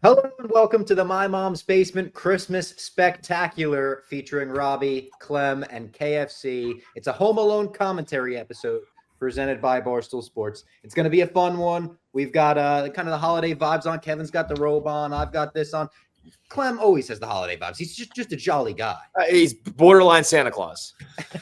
Hello and welcome to the My Mom's Basement Christmas Spectacular featuring Robbie, Clem, and KFC. It's a Home Alone commentary episode presented by Barstool Sports. It's going to be a fun one. We've got kind of the holiday vibes on. Kevin's got the robe on. I've got this on. Clem always has the holiday vibes. He's just a jolly guy. He's borderline Santa Claus.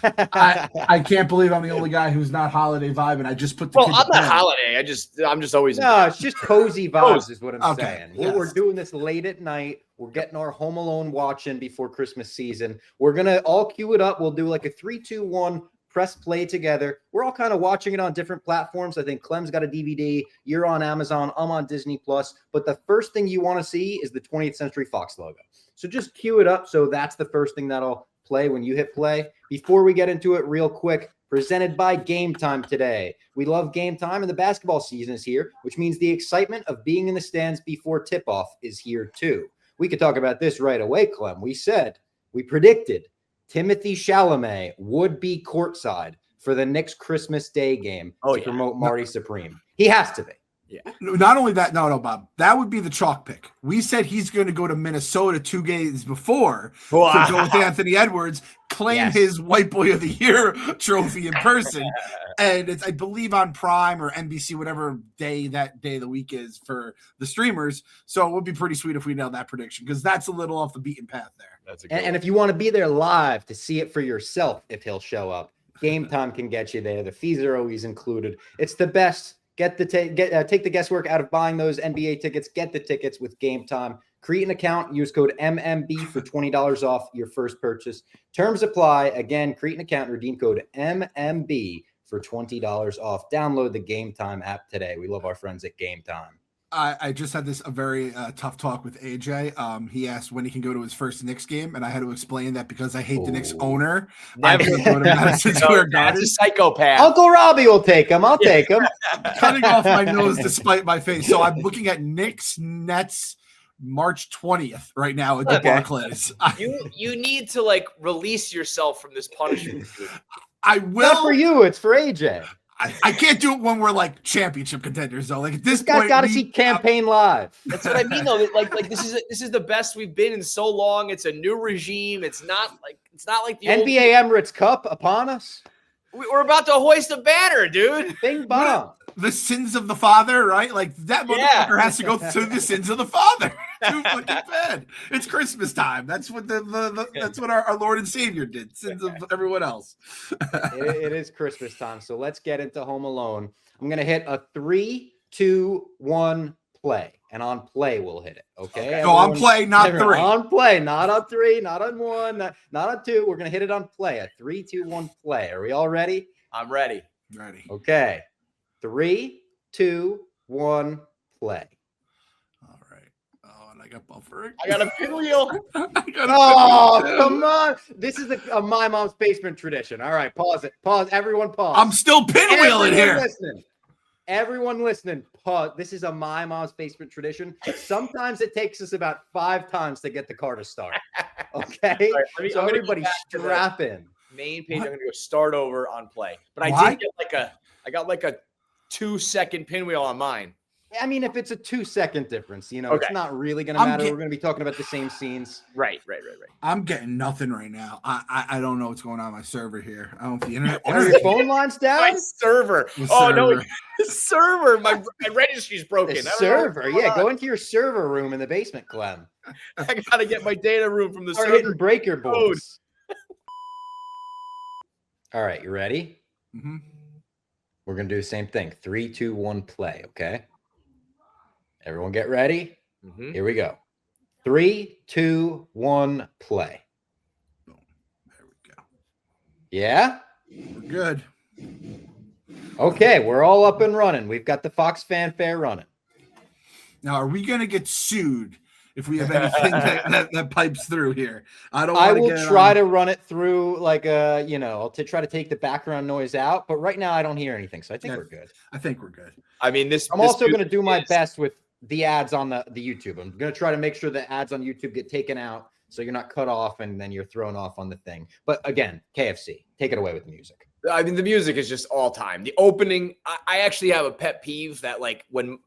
I can't believe I'm the only guy who's not holiday vibe, and I just put the. Well, I'm not holiday. I'm just always. No, it's just cozy vibes, is what I'm saying. Yes. We're doing this late at night. We're getting our Home Alone watching before Christmas season. We're gonna all cue it up. We'll do like a 3, 2, 1. Press play together. We're all kind of watching it on different platforms. I think Clem's got a DVD. You're on Amazon. I'm on Disney Plus. But the first thing you want to see is the 20th Century Fox logo. So just cue it up. So that's the first thing that'll play when you hit play. Before we get into it real quick, presented by Game Time today. We love Game Time, and the basketball season is here, which means the excitement of being in the stands before tip-off is here too. We could talk about this right away, Clem. We predicted Timothy Chalamet would be courtside for the Knicks Christmas Day game to promote Marty Supreme. He has to be. Yeah. Not only that, no, Bob. That would be the chalk pick. We said he's going to go to Minnesota 2 games before to go with Anthony Edwards, claim his White Boy of the Year trophy in person. And it's, I believe, on Prime or NBC, whatever that day of the week is for the streamers. So it would be pretty sweet if we nailed that prediction, because that's a little off the beaten path there. That's a good and if you want to be there live to see it for yourself, if he'll show up, Game Time can get you there. The fees are always included. It's the best. Take the guesswork out of buying those NBA tickets. Get the tickets with Game Time. Create an account. Use code MMB for $20 off your first purchase. Terms apply. Again, create an account. Redeem code MMB for $20 off. Download the Game Time app today. We love our friends at Game Time. I just had a very tough talk with AJ. He asked when he can go to his first Knicks game, and I had to explain that because I hate the Knicks owner. Never go to Madison Square Garden. That's a psychopath. Uncle Robbie will take him. I'll take him. Cutting off my nose despite my face. So I'm looking at Knicks Nets March 20th right now at the Barclays. You need to release yourself from this punishment. I will. Not for you. It's for AJ. I can't do it when we're championship contenders though. At this guy's point, got to see campaign live. That's what I mean though. This is the best we've been in so long. It's a new regime. It's not like the NBA Emirates Cup upon us. We're about to hoist a banner, dude. Bing bong. The sins of the father, right? That motherfucker has to go through the sins of the father. Too fucking bad. It's Christmas time. That's what that's what our Lord and Savior did. Sins of everyone else. It is Christmas time. So let's get into Home Alone. I'm gonna hit a 3, 2, 1 play. And on play, we'll hit it. Okay. So on play, not 3. On play, not on 3, not on 1, not on 2. We're gonna hit it on play. A 3, 2, 1 play. Are we all ready? I'm ready. Ready. Okay. 3, 2, 1 play. All right. Oh, and I got buffering. I got a pinwheel. Come on. This is a My Mom's Basement tradition. All right. Pause it. Pause. Everyone pause. I'm still pinwheeling here. Everyone listening, pause. This is a My Mom's Basement tradition. Sometimes it takes us about 5 times to get the car to start. Okay? Right, so everybody strap in. Main page, I'm going to go start over on play. But I did get I got a 2-second pinwheel on mine. I mean, if it's a 2-second difference, it's not really going to matter. We're going to be talking about the same scenes. Right. I'm getting nothing right now. I don't know what's going on my server here. I don't know if the internet. Are your phone lines down? My server. No, server. My registry's broken. The server. Yeah, go into your server room in the basement, Clem. I got to get my data room from the Start server. Hitting breaker boards. All right, you ready? Mm-hmm. We're going to do the same thing. 3, 2, 1, play, okay? Everyone get ready? Mm-hmm. Here we go. 3, 2, 1, play. Boom. There we go. Yeah? We're good. Okay, we're all up and running. We've got the Fox fanfare running. Now, are we going to get sued if we have anything that pipes through here? I will try to run it through I'll try to take the background noise out, but right now I don't hear anything, so I think we're good. I think we're good. I mean, I'm also going to do my best with the ads on the YouTube. I'm going to try to make sure the ads on YouTube get taken out so you're not cut off and then you're thrown off on the thing. But again, KFC, take it away with the music. I mean, the music is just all time. The opening, I actually have a pet peeve that when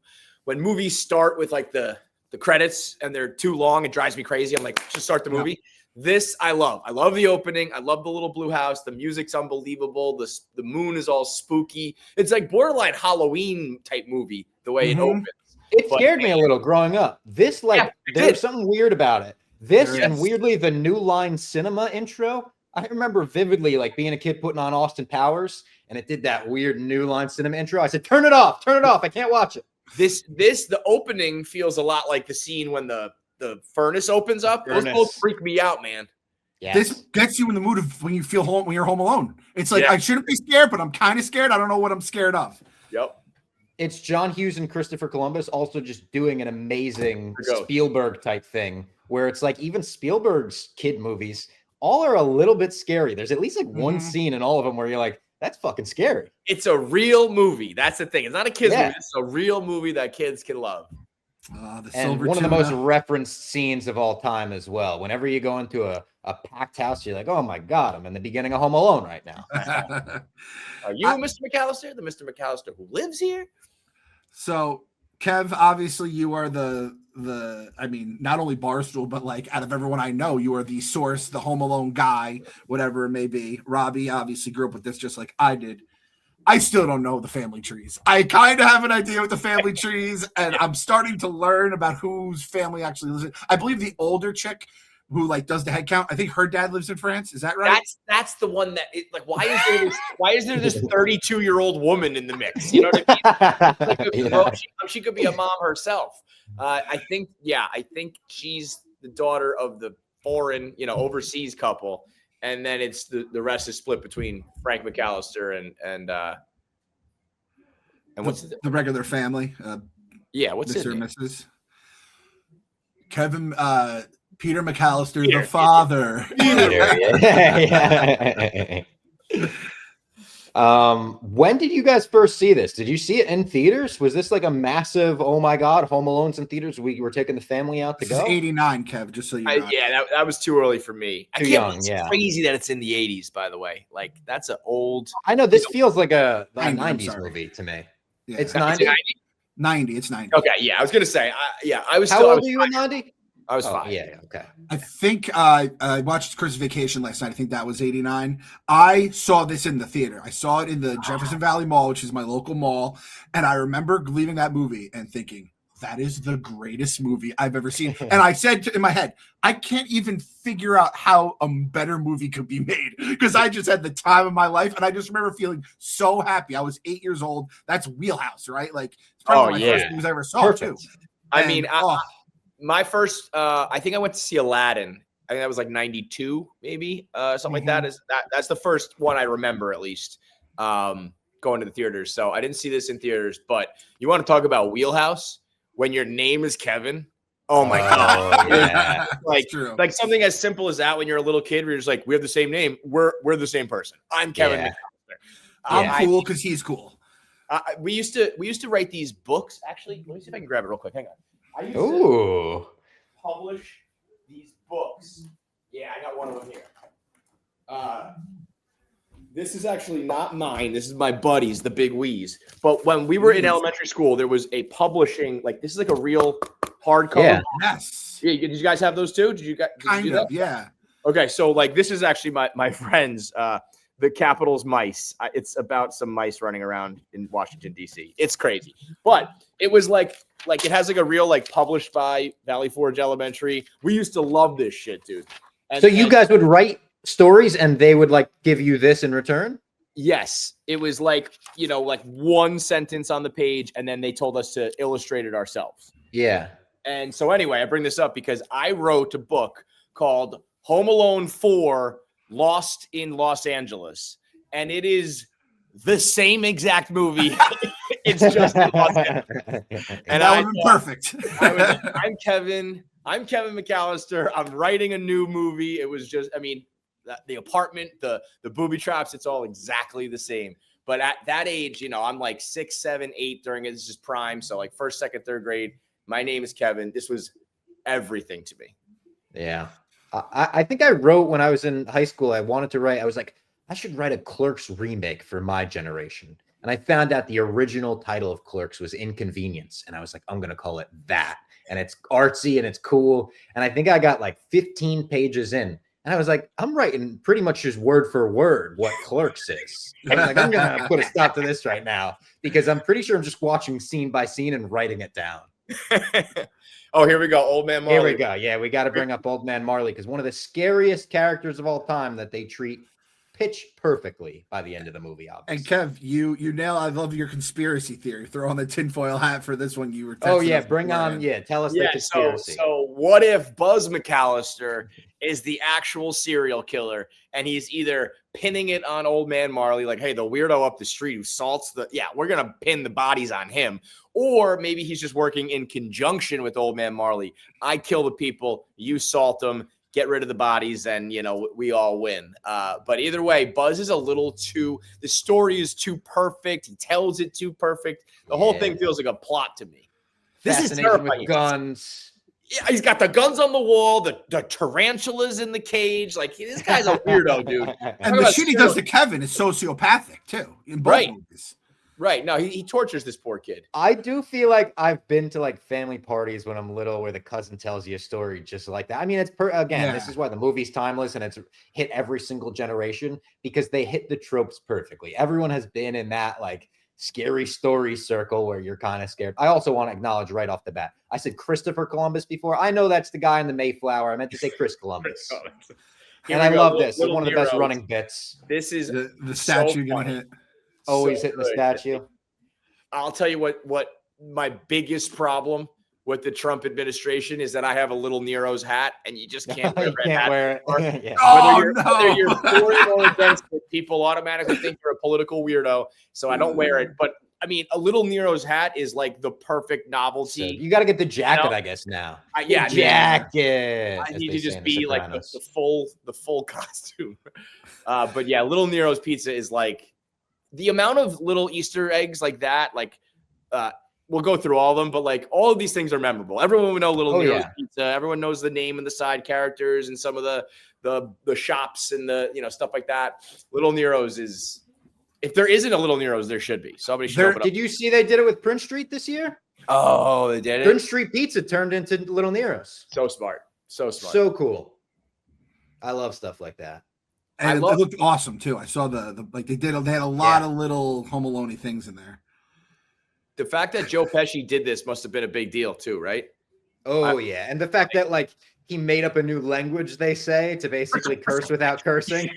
movies start with the the credits and they're too long. It drives me crazy. I'm like, just start the movie. This I love. I love the opening. I love the little blue house. The music's unbelievable. The moon is all spooky. It's like borderline Halloween type movie the way it opens. It scared me a little growing up. This there's something weird about it. This and weirdly the New Line Cinema intro. I remember vividly like being a kid putting on Austin Powers and it did that weird New Line Cinema intro. I said, turn it off. I can't watch it. The opening feels a lot like the scene when the furnace opens up. Those both freak me out, man. Yes. This gets you in the mood of when you're home alone. It's like I shouldn't be scared, but I'm kind of scared. I don't know what I'm scared of. Yep. It's John Hughes and Christopher Columbus also just doing an amazing Spielberg type thing where it's like even Spielberg's kid movies all are a little bit scary. There's at least like one scene in all of them where you're like, that's fucking scary. It's a real movie. That's the thing. It's not a kid's movie. It's a real movie that kids can love. And one of the most referenced scenes of all time as well. Whenever you go into a packed house, you're like, oh my God, I'm in the beginning of Home Alone right now. Are you Mr. McAllister? The Mr. McAllister who lives here? So, Kev, obviously you are I mean, not only Barstool, but like out of everyone I know, you are the source, the Home Alone guy, whatever it may be. Robbie obviously grew up with this just like I did. I still don't know the family trees. I kind of have an idea with the family trees, and I'm starting to learn about whose family actually lives in. I believe the older chick who like does the head count, I think her dad lives in France. Is that right? That's the one that why is there this 32-year-old woman in the mix? You know what I mean? She could be a mom herself. I think she's the daughter of the foreign, overseas couple. And then it's the rest is split between Frank McAllister and what's the regular family. What's his Mr. and name? Mrs. Kevin Peter McAllister, the father. When did you guys first see this? Did you see it in theaters? Was this like a massive, oh my God, Home Alone's in theaters? We were taking the family out to go. 89, Kev, just so you know. That was too early for me. Too young, it's crazy that it's in the 80s, by the way. Like, that's an old... I know, this feels like a 90s movie to me. Yeah. It's 90? 90, it's 90. Okay, yeah, I was going to say, I was How old are you in 90? I was 5. Yeah, okay. I think I watched Christmas Vacation last night. I think that was 89. I saw this in the theater. I saw it in the Jefferson Valley Mall, which is my local mall. And I remember leaving that movie and thinking, that is the greatest movie I've ever seen. And I said in my head, I can't even figure out how a better movie could be made because I just had the time of my life. And I just remember feeling so happy. I was 8 years old. That's Wheelhouse, right? Like, it's probably one of my first movies I ever saw, too. My first, I think I went to see Aladdin. I think that was like 92, maybe something like that. That's the first one I remember, at least, going to the theaters. So I didn't see this in theaters, but you want to talk about Wheelhouse when your name is Kevin? Oh my God! Yeah. like something as simple as that when you're a little kid, where you're just like, we have the same name. We're the same person. I'm Kevin McAllister. I'm cool because he's cool. We used to write these books. Actually, let me see if I can grab it real quick. Hang on. I used to publish these books. Yeah, I got one of them here. This is actually not mine. This is my buddy's, the Big Wees. But when we were in elementary school, there was a publishing, like this is like a real hardcover. Yeah. Yes. Yeah, did you guys have those too? Did you do that? Yeah. Okay, so like this is actually my friend's the Capitol's mice. It's about some mice running around in Washington, D.C. It's crazy. But it was like it has like a real like published by Valley Forge Elementary. We used to love this shit, dude. So you guys would write stories and they would like give you this in return? Yes. It was like, like one sentence on the page and then they told us to illustrate it ourselves. Yeah. And so anyway, I bring this up because I wrote a book called Home Alone 4 Lost in Los Angeles. And it is the same exact movie. It's just in Los Angeles. And that would be perfect. I'm Kevin McAllister. I'm writing a new movie. It was just, the apartment, the booby traps, it's all exactly the same. But at that age, I'm like 6, 7, 8 during it. This is prime. So like first, second, third grade. My name is Kevin. This was everything to me. Yeah. I think I wrote when I was in high school, I wanted to write, I was like, I should write a Clerks remake for my generation. And I found out the original title of Clerks was Inconvenience. And I was like, I'm going to call it that. and it's artsy and it's cool. And I think I got like 15 pages in. And I was like, I'm writing pretty much just word for word what Clerks is. I was like, I'm going to put a stop to this right now because I'm pretty sure I'm just watching scene by scene and writing it down. Oh, here we go. Old Man Marley. Here we go. Yeah, we got to bring up Old Man Marley because one of the scariest characters of all time that they treat pitch perfectly by the end of the movie, obviously. And Kev, you nail. I love your conspiracy theory. Throw on the tinfoil hat for this one. You were. Oh yeah, bring on. Yeah, tell us the conspiracy. So what if Buzz McAllister is the actual serial killer, and he's either pinning it on Old Man Marley, like, hey, the weirdo up the street who salts we're gonna pin the bodies on him, or maybe he's just working in conjunction with Old Man Marley. I kill the people, you salt them. Get rid of the bodies, and we all win. But either way, Buzz is a little too. The story is too perfect. He tells it too perfect. The whole thing feels like a plot to me. This is terrifying. With guns. Yeah, he's got the guns on the wall. The tarantulas in the cage. Like this guy's a weirdo, dude. And the shit he does to Kevin is sociopathic too. In both movies. Right. No, he tortures this poor kid. I do feel like I've been to like family parties when I'm little where the cousin tells you a story just like that. I mean, it's this is why the movie's timeless and it's hit every single generation because they hit the tropes perfectly. Everyone has been in that like scary story circle where you're kind of scared. I also want to acknowledge right off the bat. I said Christopher Columbus before. I know that's the guy in the Mayflower. I meant to say Chris Columbus. And I love this. It's one of the best running bits. This is the statue gonna hit. Always hitting the statue. I'll tell you what my biggest problem with the Trump administration is that I have a little Nero's hat, and you just can't wear wear it. Yeah. Whether you're for it or against it, people automatically think you're a political weirdo. So I don't wear it. But I mean, a little Nero's hat is like the perfect novelty. So you got to get the jacket, I guess. Now, jacket. I need to just be like the full costume. But yeah, Little Nero's pizza is like. The amount of little Easter eggs like that, we'll go through all of them, but like all of these things are memorable. Everyone would know Little Nero's Pizza. Everyone knows the name and the side characters and some of the shops and the stuff like that. Little Nero's is, if there isn't a Little Nero's, there should be. Somebody should open up. Did you see they did it with Prince Street this year? Oh, they did it. Prince Street Pizza turned into Little Nero's. So smart, so cool. I love stuff like that. And it looked awesome too. I saw they had a lot of little Home Alone-y things in there. The fact that Joe Pesci did this must have been a big deal too, right? Oh yeah, and the fact that like he made up a new language, they say, to basically curse without cursing.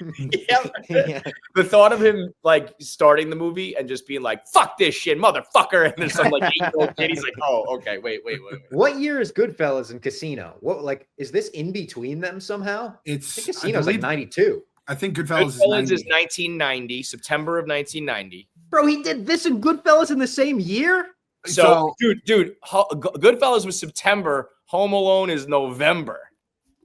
Yeah. The thought of him like starting the movie and just being like, "Fuck this shit, motherfucker," and there's some like 8-year-old kid. He's like, "Oh, okay, wait." What year is Goodfellas and Casino? What is this in between them somehow? Casino's like 92. I think Goodfellas is 1990, September of 1990. Bro, he did this and Goodfellas in the same year? So dude, Goodfellas was September. Home Alone is November.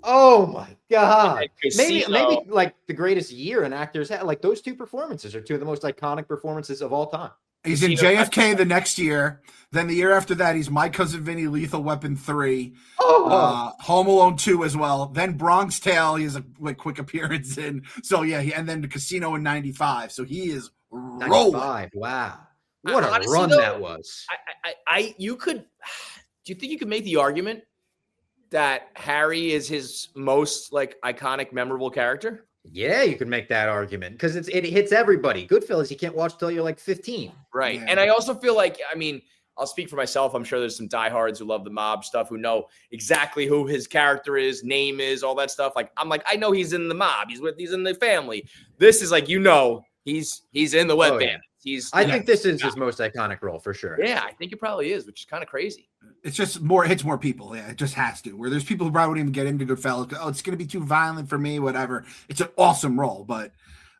Oh my God. Maybe like the greatest year an actor's had. Like those two performances are two of the most iconic performances of all time. He's in JFK the next year. Then the year after that, he's My Cousin Vinny, Lethal Weapon 3, Home Alone 2 as well. Then Bronx Tale, he has a quick appearance in. So yeah, and then the Casino in 95. So he is rolling. 95, wow. What a run that was. Do you think you could make the argument that Harry is his most like iconic, memorable character? Yeah, you could make that argument because it hits everybody. Goodfellas, you can't watch till you're like 15. Right. Yeah. And I also feel like, I mean, I'll speak for myself. I'm sure there's some diehards who love the mob stuff who know exactly who his character is, name is, all that stuff. Like, I'm like, I know he's in the mob. He's in the family. This is like, he's in the wet band. I think this is his most iconic role for sure. Yeah, I think it probably is, which is kind of crazy. It's just hits more people. Yeah, it just has to. Where there's people who probably wouldn't even get into Goodfellas. Oh, it's going to be too violent for me, whatever. It's an awesome role, but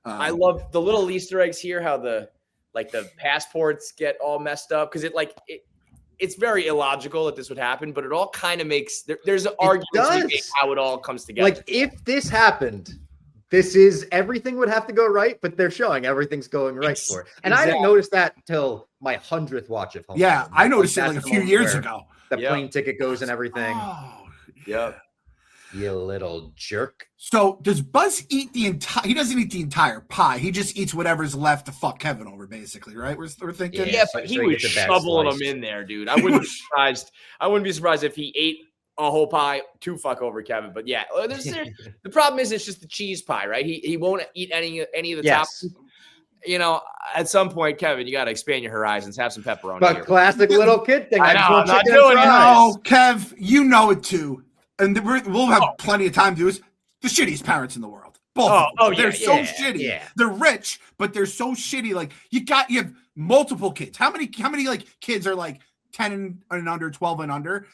I love the little Easter eggs here. How the passports get all messed up because it's very illogical that this would happen, but it all kind of makes there's an argument to be made how it all comes together. Like if this happened. This is everything would have to go right, but they're showing everything's going right for it. And I didn't notice that till my 100th watch of Home Alone. Yeah, I noticed it like a few years ago. The plane ticket goes and everything. Oh, yeah. You little jerk. So does Buzz eat the entire? He doesn't eat the entire pie. He just eats whatever's left to fuck Kevin over, basically, right? We're thinking. Yeah, so- but he so he was gets a bag shoveling sliced. them in there, dude. I wouldn't be surprised. I wouldn't be surprised if he ate a whole pie to fuck over Kevin. But yeah, the problem is it's just the cheese pie, right? He won't eat any of the Yes. toppings. You know, at some point, Kevin, you got to expand your horizons. Have some pepperoni. But here. classic little kid thing. I just know, want I'm not chicken and doing it. fries. No, Kev, you know it too, and we'll have plenty of time to do this. The shittiest parents in the world. Both. of them. They're so shitty. yeah. They're rich, but they're so shitty. Like you have multiple kids. How many like kids are like 10 and under, 12 and under?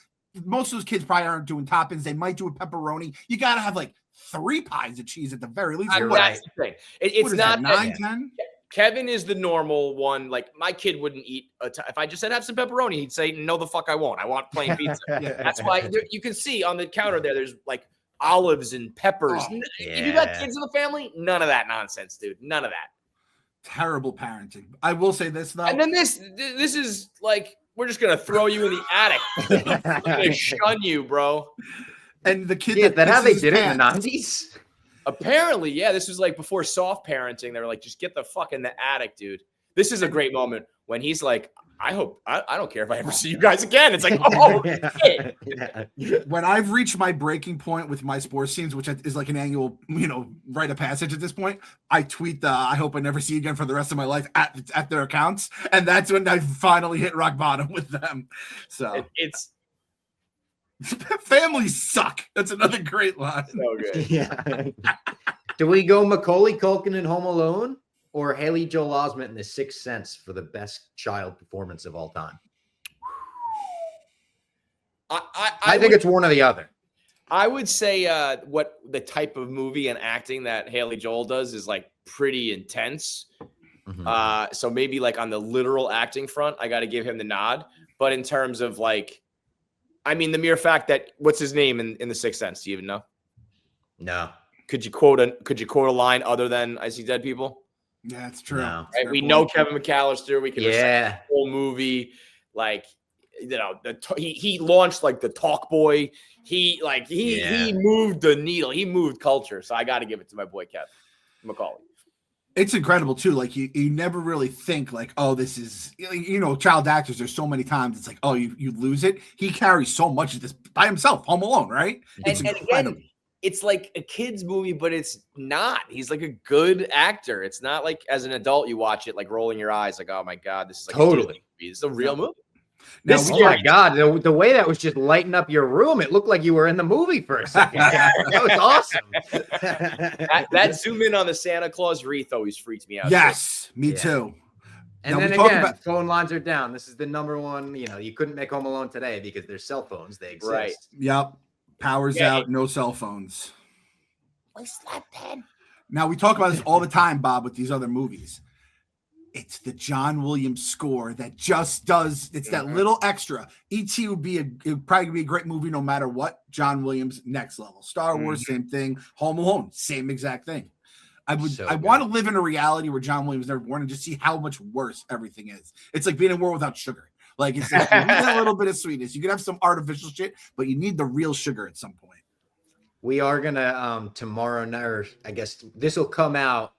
Most of those kids probably aren't doing toppings. They might do a pepperoni. You got to have like 3 pies of cheese at the very least. You're That's the thing. It's What is not that, 9, that- 10? Kevin is the normal one. Like my kid wouldn't eat if I just said have some pepperoni, he'd say no, the fuck I won't. I want plain pizza. That's why you can see on the counter there's like olives and peppers. Oh, If you got kids in the family, none of that nonsense, dude. None of that. Terrible parenting. I will say this though. And then this is like we're just gonna throw you in the attic. We're gonna shun you, bro. And the kid Yeah, that's how they pisses did it in the pants. 90s. Apparently, yeah, this was like before soft parenting. They were like, just get the fuck in the attic, dude. This is a great moment when he's like, I don't care if I ever see you guys again. It's like, oh, shit. When I've reached my breaking point with my sports scenes, which is like an annual, rite of passage at this point, I tweet I hope I never see you again for the rest of my life at their accounts. And that's when I finally hit rock bottom with them. So It's families suck. That's another great line. so good. Yeah. Do we go Macaulay Culkin in Home Alone or Haley Joel Osment in The Sixth Sense for the best child performance of all time? I think it's one or the other. I would say what the type of movie and acting that Haley Joel does is like pretty intense. Mhm. So maybe like on the literal acting front, I got to give him the nod. But in terms of like, I mean, the mere fact that what's his name in The Sixth Sense? Do you even know? No. Could you quote a line other than "I see dead people"? Yeah, that's true. No. Right? We know Kevin McAllister. We can recite Yeah. the whole movie. Like, he launched like the Talkboy. He moved the needle. He moved culture. So I got to give it to my boy Kev Macaulay. It's incredible too. Like you never really think like, oh, this is child actors. There's so many times it's like, oh, you lose it. He carries so much of this by himself. Home Alone, right? It's And incredible. again, it's like a kid's movie, but it's not. He's like a good actor. It's not like as an adult you watch it like rolling your eyes, like, oh my god, this is like Totally. a movie. It's a real movie. Now, This Oh my God, the way that was just lighting up your room, it looked like you were in the movie for a second. That was awesome. that zoom in on the Santa Claus wreath always freaks me out. yes, me Yeah. too. And Now, then we talk again, about- phone lines are down. This is the number one. You couldn't make Home Alone today because there's cell phones. They exist. Right. Yep. Powers Yeah. out, no cell phones. Where's that pen? Now we talk about this all the time, Bob, with these other movies. It's the John Williams score that just does. It's that little extra. E.T. would probably be a great movie no matter what. John Williams, next level. Star Wars, same thing. Home Alone, same exact thing. I want to live in a reality where John Williams was never born and just see how much worse everything is. It's like being in a world without sugar. Like it's like you need that little bit of sweetness. You can have some artificial shit, but you need the real sugar at some point. We are gonna tomorrow night, or I guess this will come out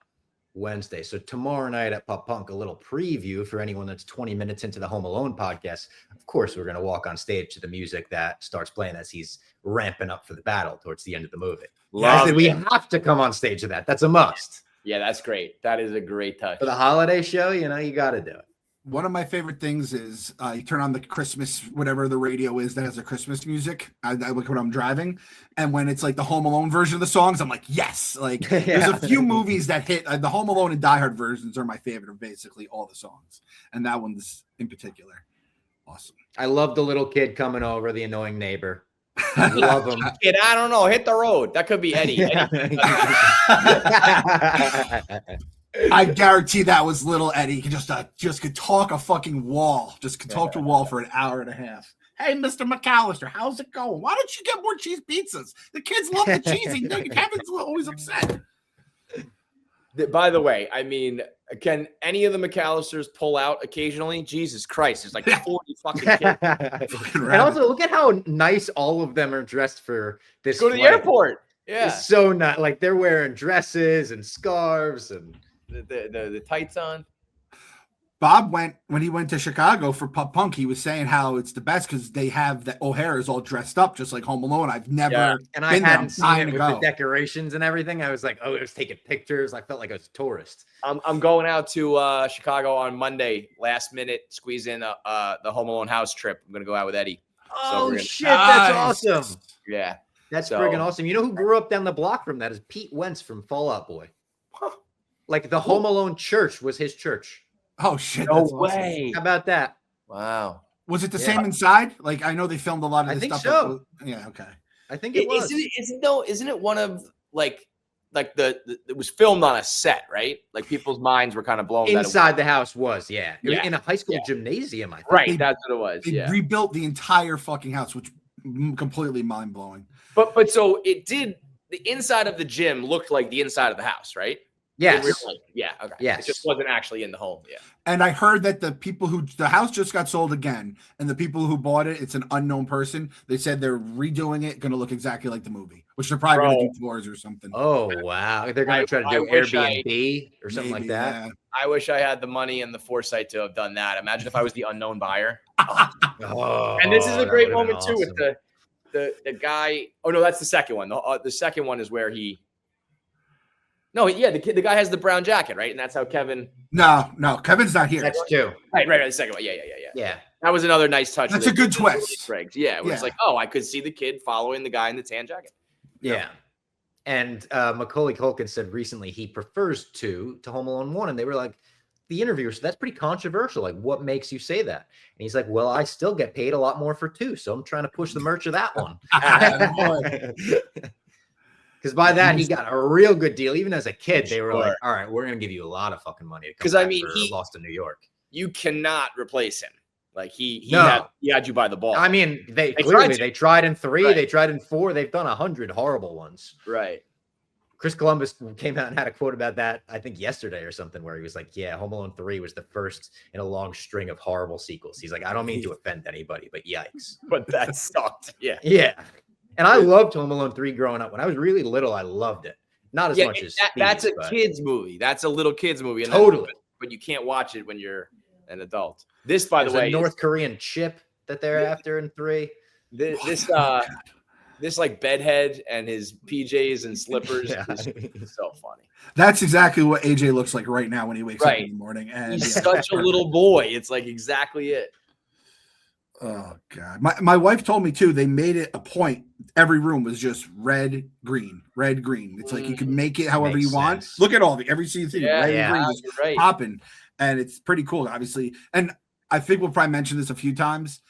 Wednesday. So tomorrow night at Pop Punk, a little preview for anyone that's 20 minutes into the Home Alone podcast. Of course, we're gonna walk on stage to the music that starts playing as he's ramping up for the battle towards the end of the movie. Love we it. have to come on stage to that. That's a must. Yeah, that's great. That is a great touch. For the holiday show, you got to do it. One of my favorite things is you turn on the Christmas, whatever the radio is that has the Christmas music. I look when I'm driving, and when it's like the Home Alone version of the songs, I'm like, yes. Like there's a few movies that hit. The Home Alone and Die Hard versions are my favorite of basically all the songs, and that one's in particular awesome. I love the little kid coming over, the annoying neighbor. I love him. Kid, I don't know. Hit the road. That could be Eddie. I guarantee that was little Eddie. He just could talk a fucking wall. Just could talk to a wall for an hour and a half. Hey, Mr. McAllister, how's it going? Why don't you get more cheese pizzas? The kids love the cheese. Kevin's always upset. By the way, I mean, can any of the McAllisters pull out occasionally? Jesus Christ, there's like 40 fucking kids. And also, look at how nice all of them are dressed for this. Go to the flight. airport. Yeah, It's so not like they're wearing dresses and scarves and the tights on. Bob when he went to Chicago for Pop Punk, he was saying how it's the best because they have the O'Hara's all dressed up just like Home Alone. I've never and I been there. hadn't seen I'm it dying with to the go. decorations and everything. I was like, oh, it was taking pictures. I felt like I was a tourist. I'm going out to Chicago on Monday. Last minute, squeeze in the Home Alone house trip. I'm gonna go out with Eddie. Oh So shit, that's Nice. awesome. yeah. That's So- friggin' awesome. You know who grew up down the block from that is Pete Wentz from Fall Out Boy. Like the Home Alone church was his church. Oh shit! No That's awesome. way. How about that? Wow. Was it the Yeah. same inside? Like I know they filmed a lot of I this think stuff. so. Yeah. Okay. I think it was. Isn't it one of like the it was filmed on a set, right? Like people's minds were kind of blown. that it was- Inside the house was, yeah. It was Yeah. in a high school Yeah. gymnasium, I think. Right, They- that's what it was. They Yeah. rebuilt the entire fucking house, which completely mind blowing. But so it did. The inside of the gym looked like the inside of the house, right? Yes. Yeah. Okay. Yes. It just wasn't actually in the home. Yeah. And I heard that the house just got sold again, and the people who bought it, it's an unknown person. They said they're redoing it, going to look exactly like the movie, which they're probably going to do tours or something. Oh wow. They're gonna try to I do wish Airbnb or something like Maybe, that. yeah. I wish I had the money and the foresight to have done that. Imagine if I was the unknown buyer. Oh, And this is a that great would've been moment too with awesome. the guy. Oh no, that's the second one. The second one is where he. No, yeah, the guy has the brown jacket, right? And that's how Kevin. No, Kevin's not here. That's two. Right. The second one. Yeah. Yeah. That was another nice touch. That's They a good did this twist. Greg. Yeah, where it's Yeah. like, oh, I could see the kid following the guy in the tan jacket. Yeah. And Macaulay Culkin said recently he prefers two to Home Alone 1. And they were like, the interviewer said, that's pretty controversial. Like, what makes you say that? And he's like, well, I still get paid a lot more for two. So I'm trying to push the merch of that one. Because by that, he got a real good deal. Even as a kid, they were like, all right, we're going to give you a lot of fucking money. Because I mean, he lost in New York. You cannot replace him. Like he No. had you by the ball. I mean, they tried in 3, Right. they tried in 4, they've done 100 horrible ones. right. Chris Columbus came out and had a quote about that, I think yesterday or something, where he was like, yeah, Home Alone 3 was the first in a long string of horrible sequels. He's like, I don't mean to offend anybody, but yikes. But that sucked. Yeah. Yeah. And I loved Home Alone 3 growing up. When I was really little, I loved it. Not as much as that's Steve, a but kid's movie. That's a little kid's movie. And Totally. but you can't watch it when you're an adult. This, by There's the way, a North Korean chip that they're after in 3. This like bedhead and his PJs and slippers Yeah. is so funny. That's exactly what AJ looks like right now when he wakes up Right. in the morning. And He's yeah. such a little boy. It's like exactly it. Oh god. My wife told me too, they made it a point. Every room was just red, green. It's like you can make it however Makes you want. sense. Look at all every single thing. Yeah, red yeah. and green just You're right. popping. And it's pretty cool, obviously. And I think we'll probably mention this a few times.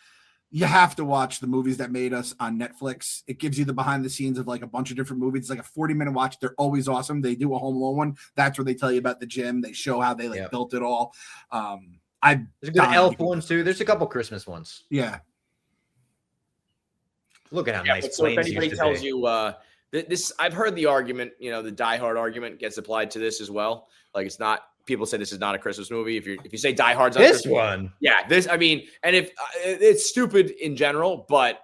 You have to watch the movies that made us on Netflix. It gives you the behind the scenes of like a bunch of different movies. It's like a 40-minute watch. They're always awesome. They do a Home Alone one. That's where they tell you about the gym. They show how they like built it all. There's a good Elf one too. There's a couple Christmas ones. Yeah. Look at how Yeah, nice but so if planes anybody used to tells be. you this, I've heard the argument, the Die Hard argument gets applied to this as well. Like it's not. People say this is not a Christmas movie. If you say Die Hard's not This Christmas, one. yeah, this. I mean, and if it's stupid in general, but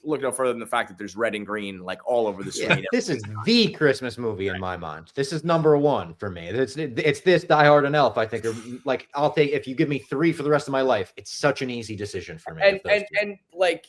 look no further than the fact that there's red and green like all over the Yeah, screen. this is the Christmas movie in my mind. This is number 1 for me. It's this, Die Hard, and Elf. I think, like I'll take if you give me 3 for the rest of my life. It's such an easy decision for me. And with those two. and like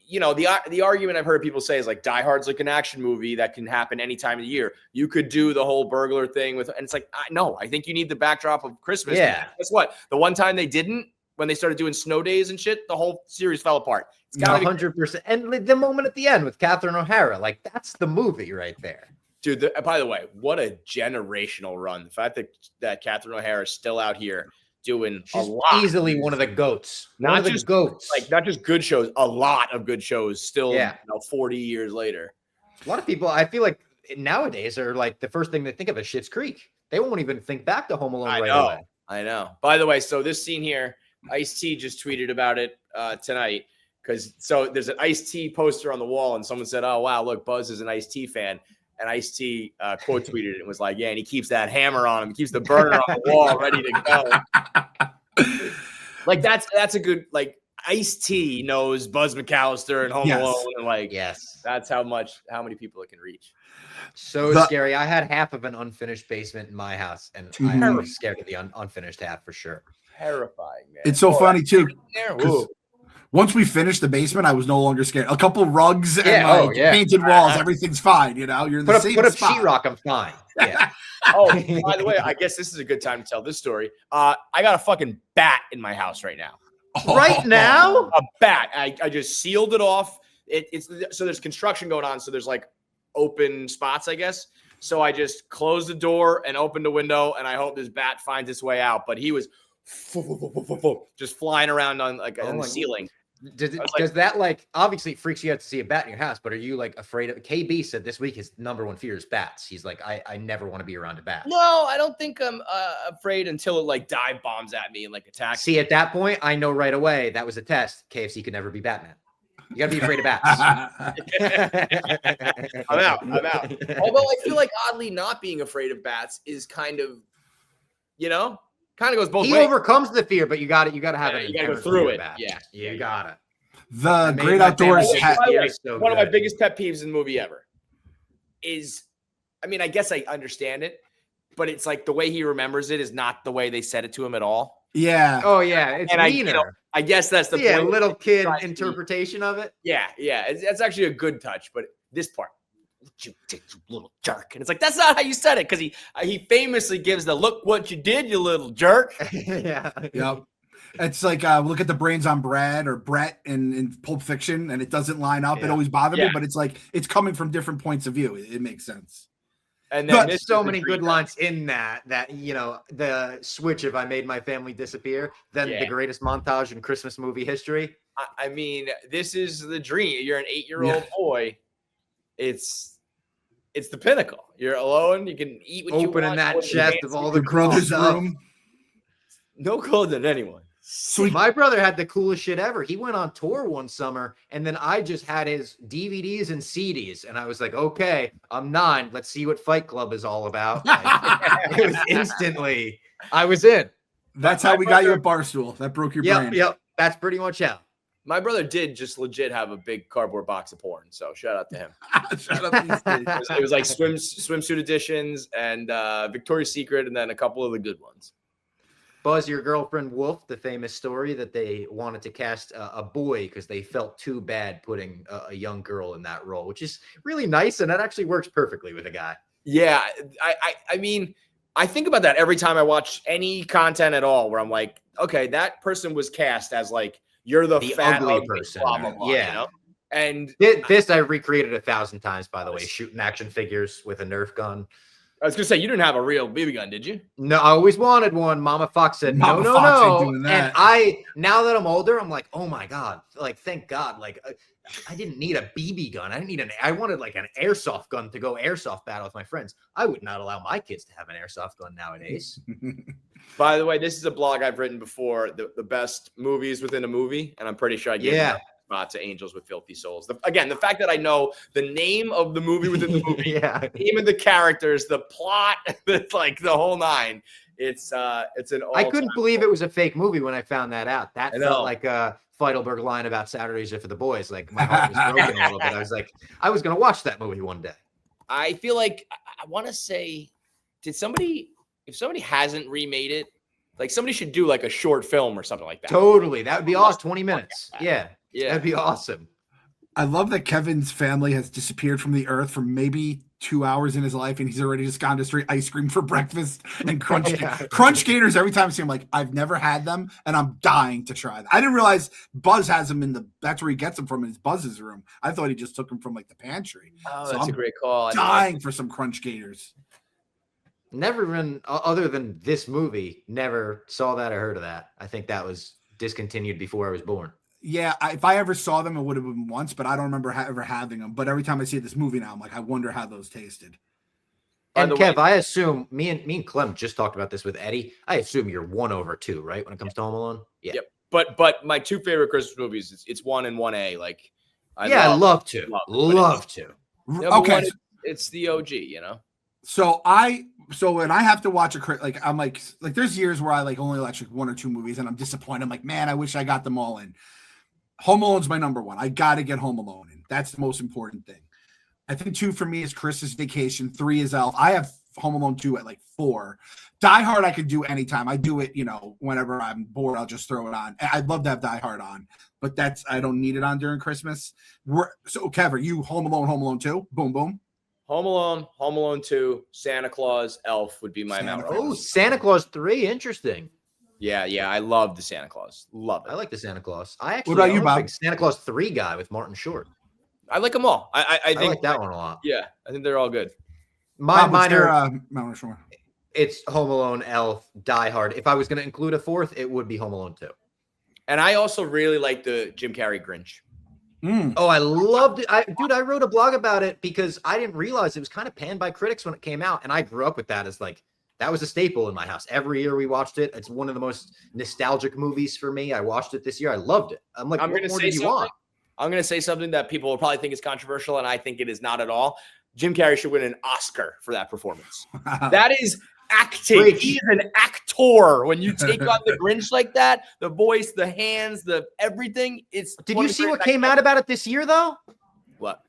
the argument I've heard people say is like Die Hard's like an action movie that can happen any time of the year. You could do the whole burglar thing with, and it's like no, I think you need the backdrop of Christmas. Yeah. Guess what? The one time they didn't, when they started doing snow days and shit, the whole series fell apart. It's gotta be 100%. And the moment at the end with Catherine O'Hara, like that's the movie right there. Dude, by the way, what a generational run. The fact that Catherine O'Hara is still out here doing She's a lot. easily one of the goats. Not One of the just goats. Like not just good shows, a lot of good shows still 40 years later. A lot of people, I feel like nowadays are like the first thing they think of is Schitt's Creek. They won't even think back to Home Alone right away. I know. By the way, so this scene here, Ice-T just tweeted about it tonight. So there's an Ice-T poster on the wall, and someone said, "Oh wow, look, Buzz is an Ice-T fan." And Ice-T quote tweeted it and was like, yeah, and he keeps that hammer on him. He keeps the burner on the wall ready to go. Like, that's a good, like, Ice-T knows Buzz McAllister and Home Alone. And, like, that's how many people it can reach. So scary. I had half of an unfinished basement in my house, and I was scared of the unfinished half for sure. Terrifying, man. It's so funny, too. Once we finished the basement, I was no longer scared. A couple rugs and painted walls, everything's fine. You know, you're in the same spot. Put up sheetrock, I'm fine. Yeah. By the way, I guess this is a good time to tell this story. I got a fucking bat in my house right now. Right now? A bat. I just sealed it off. It's so there's construction going on, so there's like open spots, I guess. So I just closed the door and opened the window, and I hope this bat finds its way out. But he was just flying around on the ceiling. Does that, like, obviously it freaks you out to see a bat in your house, but are you like afraid of KB said this week his number one fear is bats. He's like, I never want to be around a bat. No, I don't think I'm afraid until it like dive bombs at me and like attacks. See, at that point, I know right away that was a test. KFC could never be Batman. You gotta be afraid of bats. I'm out. Although I feel like oddly not being afraid of bats is kind of, kind of goes both ways. He overcomes the fear, but you got to have it. You got to go through it. Yeah, you got it. The Great Outdoors. One of my biggest pet peeves in the movie ever is, I mean, I guess I understand it, but it's like the way he remembers it is not the way they said it to him at all. Yeah. Oh yeah, it's meaner. I guess that's the point. Little kid interpretation of it. Yeah. That's actually a good touch, but this part. You did, you little jerk. And it's like, that's not how you said it, because he famously gives the look what you did, you little jerk. Yeah. Yep. It's like look at the brains on Brad or Brett in Pulp Fiction, and it doesn't line up. It always bothered me, but it's like it's coming from different points of view. It makes sense. And then there's so many good lines in that the switch of I made my family disappear, then the greatest montage in Christmas movie history. I mean, this is the dream. You're an 8-year-old boy. It's the pinnacle. You're alone. You can eat what you want. Opening that chest of all the brother's room. No clothes on anyone. Sweet. My brother had the coolest shit ever. He went on tour one summer, and then I just had his DVDs and CDs, and I was like, okay, I'm 9. Let's see what Fight Club is all about. It was instantly, I was in. That's how we got you a Barstool. That broke your brain. Yep. That's pretty much how. My brother did just legit have a big cardboard box of porn, so shout out to him. Shout out to it was like swimsuit editions and Victoria's Secret, and then a couple of the good ones. Buzz, your girlfriend Wolf, the famous story that they wanted to cast a boy because they felt too bad putting a young girl in that role, which is really nice, and that actually works perfectly with a guy. Yeah, I mean, I think about that every time I watch any content at all, where I'm like, okay, that person was cast as like, you're the fat, ugly person. Blah, blah, blah, yeah. And this I recreated 1,000 times, by the way, shooting action figures with a Nerf gun. I was going to say, you didn't have a real BB gun, did you? No, I always wanted one. Mama Fox said, no. And now that I'm older, I'm like, oh my God, like, thank God. Like, I didn't need a BB gun. I wanted like an airsoft gun to go airsoft battle with my friends. I would not allow my kids to have an airsoft gun nowadays. By the way, this is a blog I've written before, the best movies within a movie. And I'm pretty sure I gave that spot to Angels with Filthy Souls. The fact that I know the name of the movie within the movie, the name of the characters, the plot, like the whole nine. It's an all. I couldn't believe it was a fake movie when I found that out. That felt like a Feidelberg line about Saturdays are for the boys. Like my heart was broken a little bit. I was like, I was going to watch that movie one day. I feel like I want to say, if somebody hasn't remade it, like somebody should do like a short film or something like that. Totally. That would be awesome. 20 minutes. Yeah. That'd be awesome. I love that Kevin's family has disappeared from the earth for maybe 2 hours in his life, and he's already just gone to straight ice cream for breakfast and crunch gators. Every time I see him, like, I've never had them, and I'm dying to try them. I didn't realize Buzz has them that's where he gets them from, in his Buzz's room. I thought he just took them from like the pantry. Oh, so that's a great call. Dying for some crunch gators. Never even, other than this movie, never saw that or heard of that. I think that was discontinued before I was born. Yeah, if I ever saw them, it would have been once, but I don't remember ever having them. But every time I see this movie now, I'm like, I wonder how those tasted. And Kev, I assume me and Clem just talked about this with Eddie. I assume you're 1/2, right? When it comes to Home Alone. Yeah. Yep. But my two favorite Christmas movies, it's 1 and 1A. Like, I love to. Okay. it's the OG, you know. So when I have to watch like I'm like there's years where I like only watch like 1 or 2 movies and I'm disappointed. I'm like, man, I wish I got them all in. Home Alone's my number 1. I got to get Home Alone in. That's the most important thing. I think 2 for me is Christmas Vacation. 3 is Elf. I have Home Alone 2 at like 4. Die Hard I could do anytime. I do it, whenever I'm bored, I'll just throw it on. I'd love to have Die Hard on, but I don't need it on during Christmas. So Kev, are you Home Alone 2? Boom, boom. Home Alone 2, Santa Claus, Elf would be my Mount. Oh, Santa Claus 3, interesting. Yeah, I love the Santa Claus. Love it. I like the Santa Claus. I'm Bob? a big Santa Claus 3 guy with Martin Short. I like them all. I think like that one a lot. Yeah, I think they're all good. Mine are Mount Short. It's Home Alone, Elf, Die Hard. If I was going to include a 4th, it would be Home Alone 2. And I also really like the Jim Carrey Grinch. Oh, I loved it. I wrote a blog about it because I didn't realize it was kind of panned by critics when it came out. And I grew up with that as like, that was a staple in my house. Every year we watched it. It's one of the most nostalgic movies for me. I watched it this year. I loved it. I'm like, what more do you want? I'm going to say something that people will probably think is controversial, and I think it is not at all. Jim Carrey should win an Oscar for that performance. That is acting. Preach. He is an actor. When you take on the Grinch like that, the voice, the hands, the everything. Did you see what came out about it this year, though? What?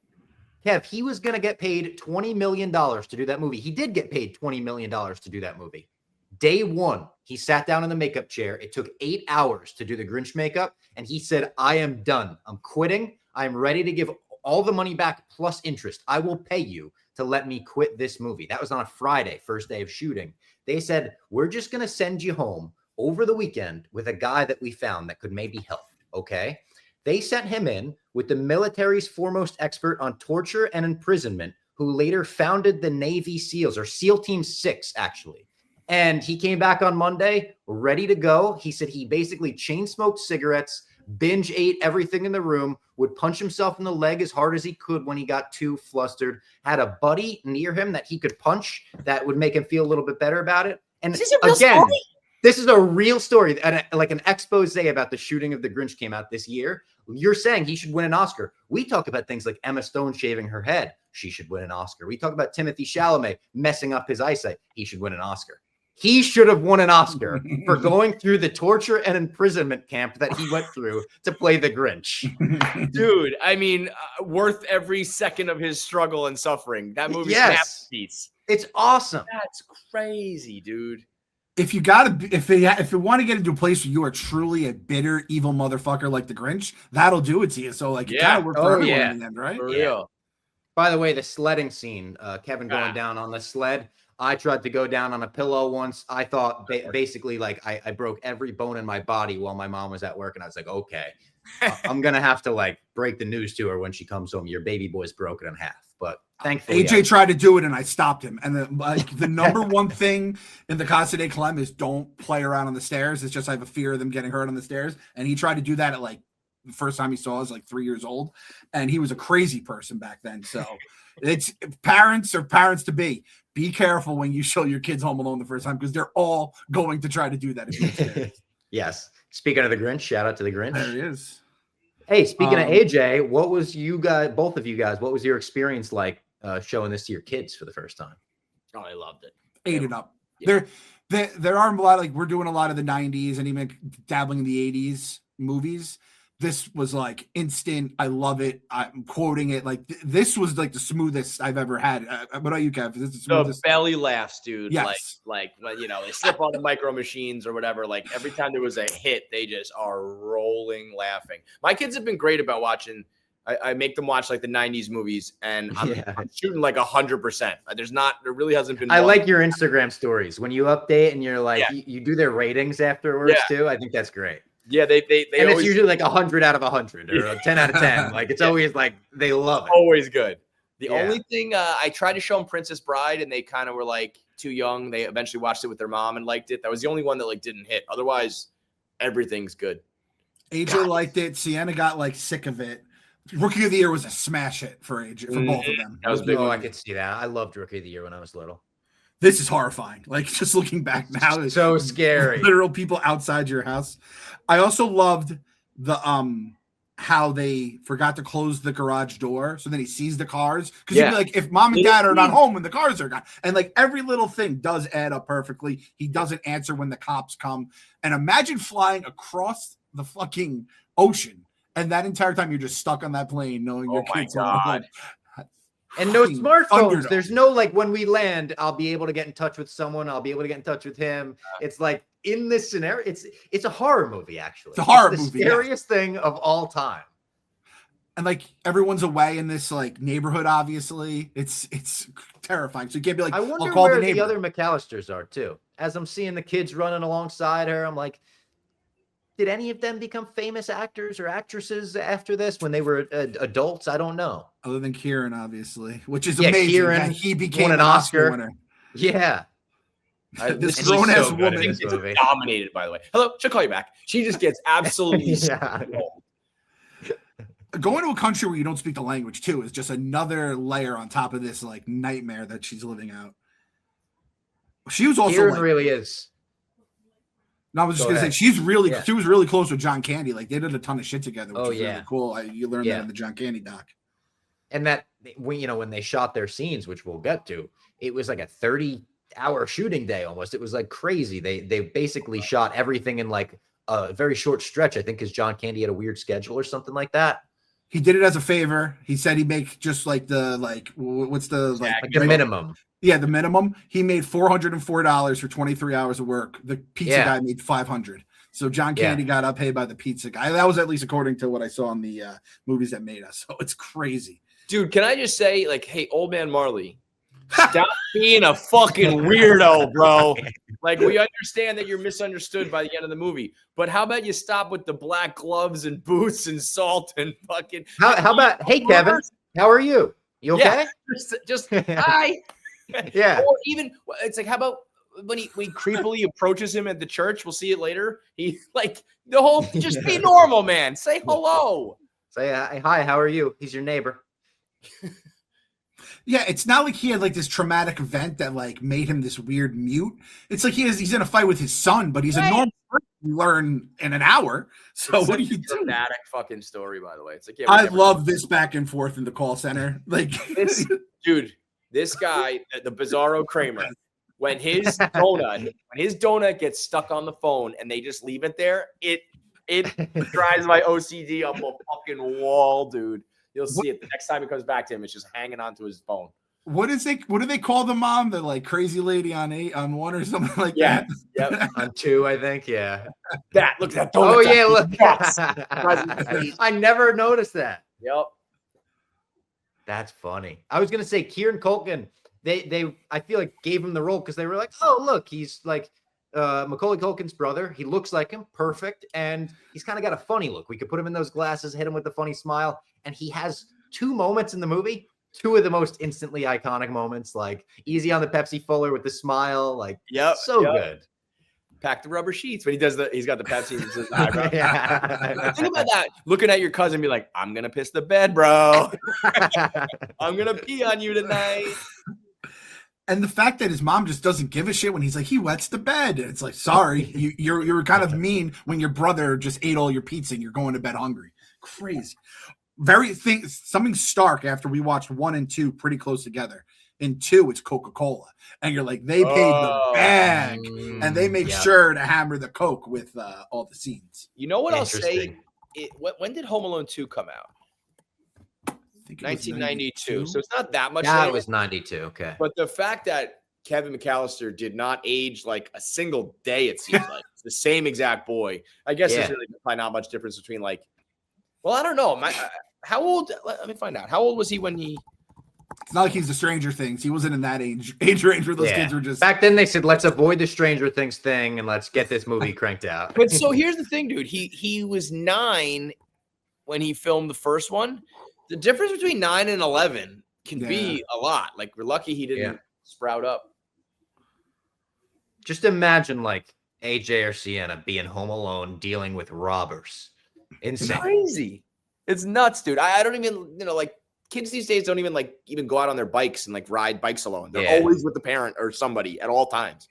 Kev, he was going to get paid $20 million to do that movie. He did get paid $20 million to do that movie. Day 1, he sat down in the makeup chair. It took 8 hours to do the Grinch makeup. And he said, I am done. I'm quitting. I'm ready to give all the money back plus interest. I will pay you to let me quit this movie. That was on a Friday, first day of shooting. They said, we're just going to send you home over the weekend with a guy that we found that could maybe help. Okay. They sent him in with the military's foremost expert on torture and imprisonment, who later founded the Navy SEALs, or SEAL Team 6, actually. And he came back on Monday, ready to go. He said he basically chain smoked cigarettes, binge ate everything in the room, would punch himself in the leg as hard as he could when he got too flustered, had a buddy near him that he could punch that would make him feel a little bit better about it. And Is this a real story? This is a real story, and like an expose about the shooting of the Grinch came out this year. You're saying he should win an Oscar. We talk about things like Emma Stone shaving her head. She should win an Oscar. We talk about Timothée Chalamet messing up his eyesight. He should win an Oscar. He should have won an Oscar for going through the torture and imprisonment camp that he went through to play the Grinch. Dude, I mean, worth every second of his struggle and suffering. That movie's masterpiece. It's awesome. That's crazy, dude. If you want to get into a place where you are truly a bitter, evil motherfucker like the Grinch, that'll do it to you. So, like, it kind of worked for everyone in the end, right? For real. By the way, the sledding scene, Kevin going down on the sled. I tried to go down on a pillow once. I thought basically like I broke every bone in my body while my mom was at work. And I was like, okay, I'm going to have to like break the news to her when she comes home. Your baby boy's broken in half. But thankfully, AJ tried to do it and I stopped him. And the number one thing in the Casa de Clem is don't play around on the stairs. It's just I have a fear of them getting hurt on the stairs. And he tried to do that at like the first time he saw us, like 3 years old. And he was a crazy person back then. So it's parents or parents to be. Be careful when you show your kids Home Alone the first time because they're all going to try to do that. Yes. Speaking of the Grinch, shout out to the Grinch. There he is. Hey, speaking of AJ, what was both of you guys, what was your experience like showing this to your kids for the first time? Oh, I loved it. Ate it up. Yeah. There are a lot, like we're doing a lot of the 90s and even dabbling in the 80s movies. This was like instant. I love it. I'm quoting it. Like this was like the smoothest I've ever had. What about you, Kev? Is this the smoothest? The belly laughs, dude. Yes. Like you know, they slip on the micro machines or whatever. Like every time there was a hit, they just are rolling laughing. My kids have been great about watching. I make them watch like the 90s movies, and I'm shooting like 100%. There really hasn't been. I like your Instagram stories when you update and you're like, you do their ratings afterwards too. I think that's great. Yeah, they and always, it's usually like 100 out of 100 or a 10 out of 10. Like it's always like they love it. Always good. The only thing I tried to show them Princess Bride, and they kind of were like too young. They eventually watched it with their mom and liked it. That was the only one that like didn't hit. Otherwise, everything's good. AJ liked it. Sienna got like sick of it. Rookie of the Year was a smash hit for AJ for both of them. That was big. I could see that. I loved Rookie of the Year when I was little. This is horrifying. Like just looking back now, it's so scary. Literal people outside your house. I also loved the how they forgot to close the garage door, so then he sees the cars. Because Yeah. you'd be like, if mom and dad are not home when the cars are gone, and like every little thing does add up perfectly. He doesn't answer when the cops come, and imagine flying across the fucking ocean, and that entire time you're just stuck on that plane, knowing your kids are home. And no Fucking smartphones. Thunderdome. There's no like when we land, I'll be able to get in touch with someone. I'll be able to get in touch with him. It's like in this scenario, it's a horror movie, actually. It's a horror the movie, scariest thing of all time. And like everyone's away in this like neighborhood, obviously. It's terrifying. So you can't be like, I wonder I'll call where the the neighbor. other McAllisters are too. As I'm seeing the kids running alongside her, I'm like, did any of them become famous actors or actresses after this when they were adults? I don't know. Other than Kieran, obviously, which is Yeah, amazing. Kieran that he became won an an Oscar Oscar. winner. Yeah. This And grown he's ass so good woman in It's this movie. dominated, by the way. Hello, she'll call you back. She just gets absolutely Yeah. steamrolled. Going to a country where you don't speak the language too is just another layer on top of this like nightmare that she's living out. She was also Kieran like, really is. no, I was just Go gonna say ahead. she was really close with John Candy. Like they did a ton of shit together, which Oh, was yeah. really cool. You learned Yeah. that in the John Candy doc. And that when they shot their scenes, which we'll get to, it was like a 30-hour shooting day almost. It was like crazy. They basically shot everything in like a very short stretch, I think, because John Candy had a weird schedule or something like that. He did it as a favor. He said he'd make just like the what's the Like the minimum. Yeah, the minimum. He made $404 for 23 hours of work. The pizza Yeah. guy made $500. So John Candy got outpaid by the pizza guy. That was at least according to what I saw in the movies that made us. So it's crazy. Dude, can I just say, like, hey, old man Marley, stop being a fucking weirdo, bro. Like, we understand that you're misunderstood by the end of the movie, but how about you stop with the black gloves and boots and salt and fucking. How about, hey, Kevin, how are you? You okay? Yeah, just hi. Yeah. Or even, it's like, how about when he creepily approaches him at the church? We'll see it later. He, like, the whole, just be normal, man. Say hello. Say, hi, how are you? He's your neighbor. Yeah, it's not like he had like this traumatic event that like made him this weird mute. It's like he's in a fight with his son, but he's a normal person you learn in an hour. So It's what do such a you do? dramatic fucking story, by the way. It's like, yeah, I whatever. love this back and forth in the call center. Like Dude, this guy, the Bizarro Kramer, when his donut gets stuck on the phone and they just leave it there, it drives my OCD up a fucking wall, dude. You'll see it the next time it comes back to him. It's just hanging onto his phone. what do they call the mom? The like crazy lady on 1 or something like Yeah. that. Yep. On 2, I think. Yeah. Look at that donut. Oh, yeah. Look. Yes. I never noticed that. Yep. That's funny. I was going to say Kieran Culkin, they I feel like gave him the role because they were like, oh, look, he's like Macaulay Culkin's brother. He looks like him. Perfect. And he's kind of got a funny look. We could put him in those glasses, hit him with the funny smile. And he has 2 moments in the movie, 2 of the most instantly iconic moments, like easy on the Pepsi Fuller with the smile. Like, so good. Pack the rubber sheets. But he's got the Pepsi and his eyebrow. Yeah. Think about that. Looking at your cousin, be like, I'm going to piss the bed, bro. I'm going to pee on you tonight. And the fact that his mom just doesn't give a shit when he's like, he wets the bed. And it's like, sorry, you're kind of mean when your brother just ate all your pizza and you're going to bed hungry. Crazy. Something stark after we watched 1 and 2 pretty close together. In 2, it's Coca-Cola. And you're like, they paid the bag and they make sure to hammer the Coke with all the scenes. You know what I'll say? When did Home Alone 2 come out? 1992. So it's not that much. Yeah, it was 92. Okay. But the fact that Kevin McAllister did not age like a single day, it seems like it's the same exact boy. I guess there's really probably not much difference between like, well, I don't know. How old? Let me find out. How old was he when he? It's not like he's the Stranger Things. He wasn't in that age range where those kids were just. Back then they said, let's avoid the Stranger Things thing and let's get this movie cranked out. But so here's the thing, dude. He was 9 when he filmed the first one. The difference between 9 and 11 can be a lot. Like, we're lucky he didn't sprout up. Just imagine like AJ or Sienna being home alone dealing with robbers. Insane. It's crazy. It's nuts, dude. I don't even, like kids these days don't even go out on their bikes and like ride bikes alone. They're always with the parent or somebody at all times.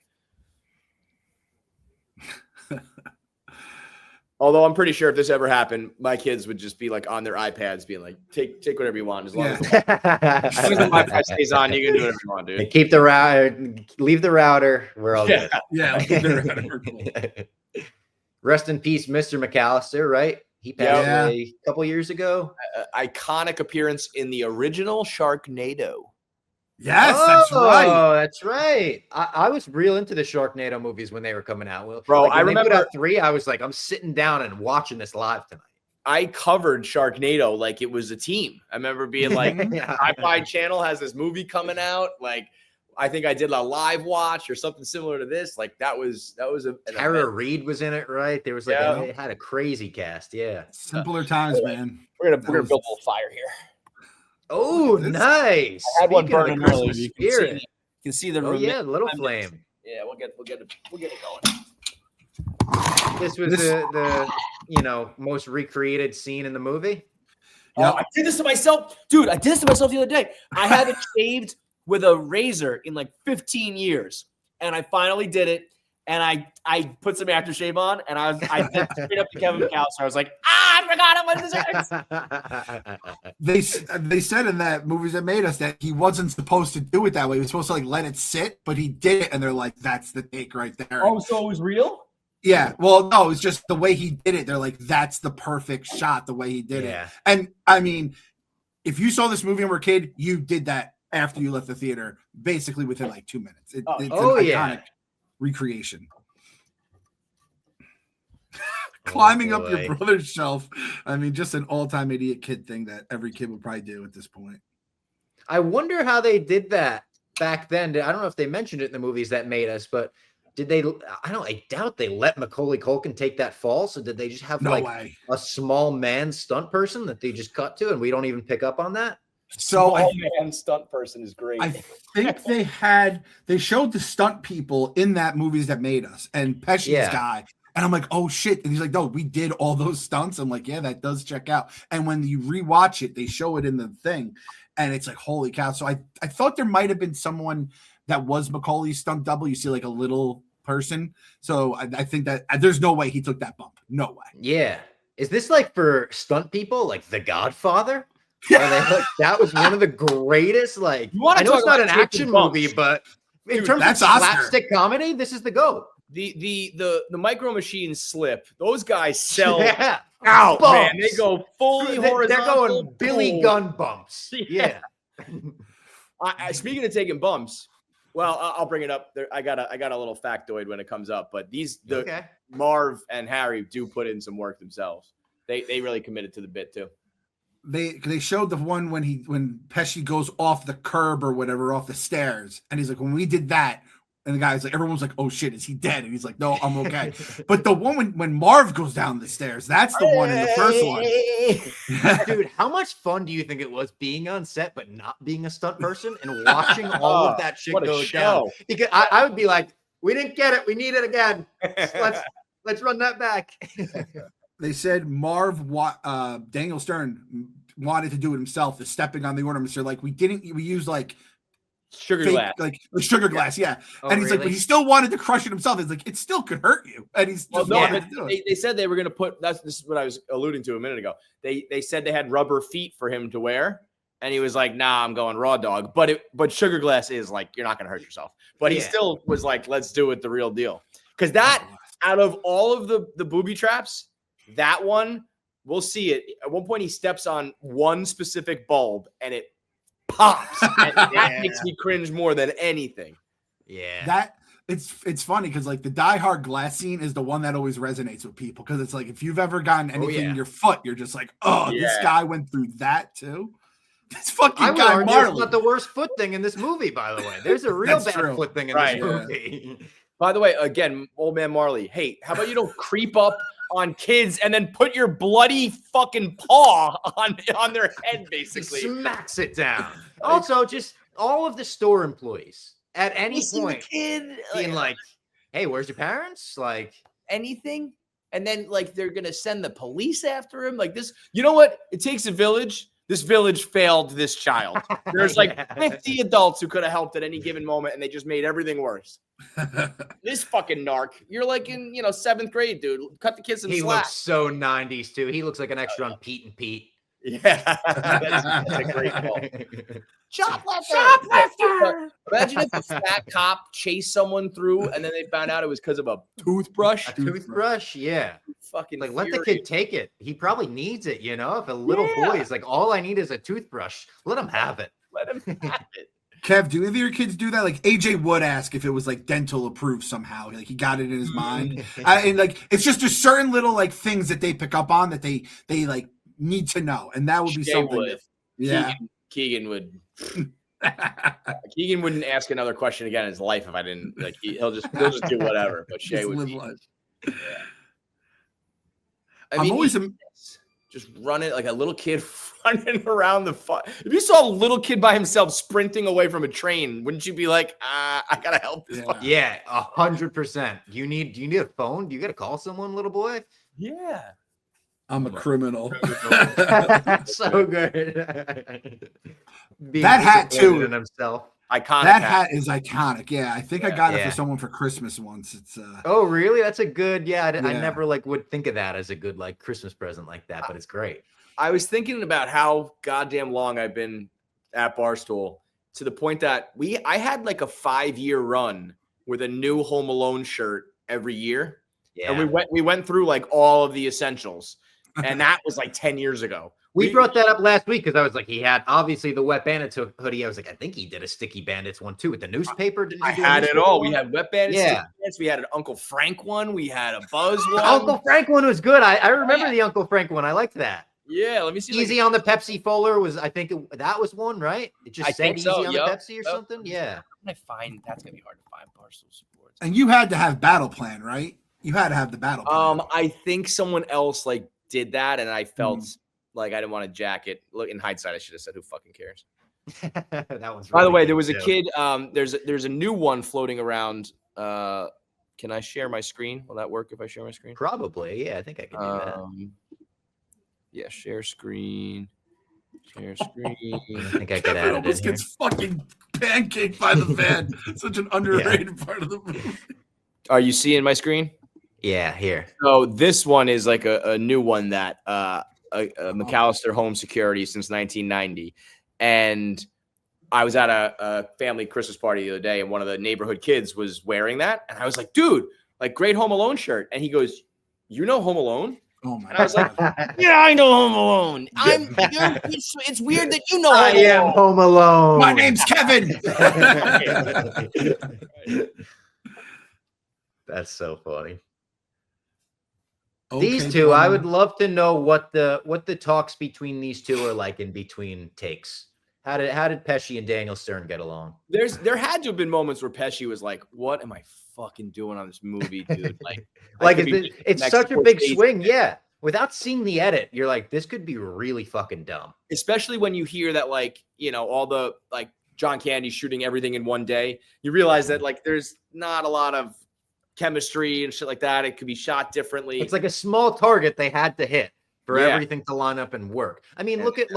Although I'm pretty sure if this ever happened, my kids would just be like on their iPads being like, take whatever you want. As long as the Wi-Fi stays on, you can do whatever you want, dude. Keep the router, leave the router. We're all good. Yeah. Leave the router. We're cool. Rest in peace, Mr. McAllister, right? He passed away a couple years ago. Iconic appearance in the original Sharknado. Yes, that's right. Oh, that's right. I was real into the Sharknado movies when they were coming out. Well, Bro, like, I remember they put out 3. I was like, I'm sitting down and watching this live tonight. I covered Sharknado like it was a team. I remember being like, Sci-Fi Channel has this movie coming out. Like, I think I did a live watch or something similar to this. Like, that was Tara Reid was in it, right? There was like it had a crazy cast. Yeah, simpler times, man. We're gonna build a little fire here. Oh, nice. I had one Speaking of the burning early. Christmas You can spirit. see the Oh room. yeah, little flame. Yeah, we'll get it going. This was the most recreated scene in the movie. Yeah. I did this to myself, dude. I did this to myself the other day. I haven't shaved with a razor in like 15 years, and I finally did it. And I put some aftershave on, and I did straight up to Kevin McAllister. I was like, I forgot what this is. They said in that Movies That Made Us that he wasn't supposed to do it that way. He was supposed to like let it sit, but he did it, and they're like, that's the take right there. Oh, so it was real? Yeah. Well, no, it's just the way he did it. They're like, that's the perfect shot, the way he did it. And I mean, if you saw this movie and were a kid, you did that after you left the theater, basically within like 2 minutes. It's an iconic recreation. Climbing up your brother's shelf. I mean, just an all-time idiot kid thing that every kid would probably do at this point. I wonder how they did that back then. I don't know if they mentioned it in the Movies That Made Us, but did they? I doubt they let Macaulay Culkin take that fall. So did they just have a small man stunt person that they just cut to, and we don't even pick up on that? So man stunt person is great. I think they showed the stunt people in that Movies That Made Us and Pesci's guy. And I'm like, oh shit. And he's like, no, we did all those stunts. I'm like, yeah, that does check out. And when you rewatch it, they show it in the thing. And it's like, holy cow. So I thought there might have been someone that was Macaulay's stunt double. You see like a little person. So I think that there's no way he took that bump. No way. Yeah. Is this like for stunt people, like The Godfather? Like, that was one of the greatest. Like, I know it's not an action movie, but in terms of slapstick comedy, this is the GOAT. The Micro Machines slip. Those guys sell out, man. They go fully horizontal. They're going Billy Gunn bumps. Yeah. Speaking of taking bumps, well, I'll bring it up. I got a little factoid when it comes up, but Marv and Harry do put in some work themselves. They really committed to the bit too. They showed the one when Pesci goes off the curb or whatever, off the stairs, and he's like, when we did that, and the guy's like, everyone's like, oh shit, is he dead? And he's like, no, I'm okay. But the one when Marv goes down the stairs, that's the one in the first one. Dude, how much fun do you think it was being on set but not being a stunt person and watching all of that shit go down? Because I would be like, we didn't get it, we need it again. Let's run that back. They said Daniel Stern wanted to do it himself, the stepping on the ornaments. They're like, we used like sugar glass, like sugar glass, yeah. And he's like, but he still wanted to crush it himself. He's like, it still could hurt you. And he's just they said they were going to put. This is what I was alluding to a minute ago. They said they had rubber feet for him to wear, and he was like, nah, I'm going raw dog. But sugar glass is like, you're not going to hurt yourself. But he still was like, let's do it the real deal. Because that out of all of the booby traps, that one, we'll see it. At one point, he steps on one specific bulb, and it pops. And that makes me cringe more than anything. Yeah. That it's funny because like the Die Hard glass scene is the one that always resonates with people because it's like if you've ever gotten anything in your foot, you're just like, this guy went through that too. This fucking guy Marley. It's not the worst foot thing in this movie, by the way. There's a real bad foot thing in this movie. By the way, again, old man Marley, hey, how about you don't creep up on kids and then put your bloody fucking paw on their head, basically. Smacks it down. Also, just all of the store employees at any point being like, hey, where's your parents? Like anything. And then like they're gonna send the police after him. Like this, you know what? It takes a village. this village failed this child. There's like 50 adults who could have helped at any given moment, and they just made everything worse. This fucking narc, you're like in 7th grade, dude. Cut the kids some He slack. looks so 90s too. He looks like an extra on Pete and Pete. Yeah, that's a great call. Shoplifter! Imagine if a fat cop chased someone through and then they found out it was because of a toothbrush. A toothbrush, yeah. Fucking like, let the kid take it. He probably needs it, If a little boy is like, all I need is a toothbrush, let him have it. Let him have it. Kev, do either of your kids do that? Like AJ would ask if it was like dental approved somehow. Like he got it in his mind. And like it's just there's certain little like things that they pick up on that they like need to know. And that would be something. Yeah. Keegan would. Keegan wouldn't ask another question again in his life if I didn't like. He'll just do whatever. But Shay would. Yeah. I'm always just running like a little kid running around the fun. If you saw a little kid by himself sprinting away from a train, wouldn't you be like, I gotta help this? Yeah, 100%. Do you need a phone? Do you gotta call someone, little boy? Yeah. I'm a criminal. So good. That hat too in himself. Iconic. That hat is iconic. Yeah, I think I got it for someone for Christmas once. It's Oh, really? That's a good. I never would think of that as a good Christmas present like that, but it's great. I was thinking about how goddamn long I've been at Barstool to the point that I had like a 5-year run with a new Home Alone shirt every year. Yeah. And we went through like all of the essentials. And that was like 10 years ago. We brought that up last week because I was like, he had obviously the Wet Bandits hoodie. I was like, I think he did a Sticky Bandits one too with the newspaper. I had it all. We had Wet Bandits. Yeah. We had an Uncle Frank one. We had a Buzz one. Uncle Frank one was good. I remember the Uncle Frank one. I liked that. Yeah, let me see. Easy on the Pepsi Fuller was, I think that was one, right? It just said easy on the Pepsi or something. Yeah. I find that's gonna be hard to find Barstool Sports. And you had to have Battle Plan, right? You had to have the Battle Plan. I think someone else did that, and I felt like I didn't want to jack it. Look, in hindsight, I should have said, "Who fucking cares?" That one's. By the way, there was a kid. There's a new one floating around. Can I share my screen? Will that work if I share my screen? Probably. Yeah, I think I can do that. Yeah, share screen. Share screen. I think I could add it in This gets fucking pancaked by the fan. Such an underrated part of the movie. Are you seeing my screen? Yeah, here. So this one is like a new one that McAllister Home Security since 1990. And I was at a family Christmas party the other day, and one of the neighborhood kids was wearing that. And I was like, dude, great Home Alone shirt. And he goes, you know Home Alone? Oh my! And I was like, yeah, I know Home Alone. It's weird that you know. I am Home Alone. My name's Kevin. That's so funny. Okay, these two, I would love to know what the talks between these two are like in between takes. How did Pesci and Daniel Stern get along? There had to have been moments where Pesci was like, "What am I fucking doing on this movie, dude?" It's such a big swing, yeah. Without seeing the edit, you're like, this could be really fucking dumb. Especially when you hear that, all the John Candy shooting everything in one day. You realize that there's not a lot of chemistry and shit like that. It could be shot differently. It's like a small target they had to hit for everything to line up and work. I mean, look at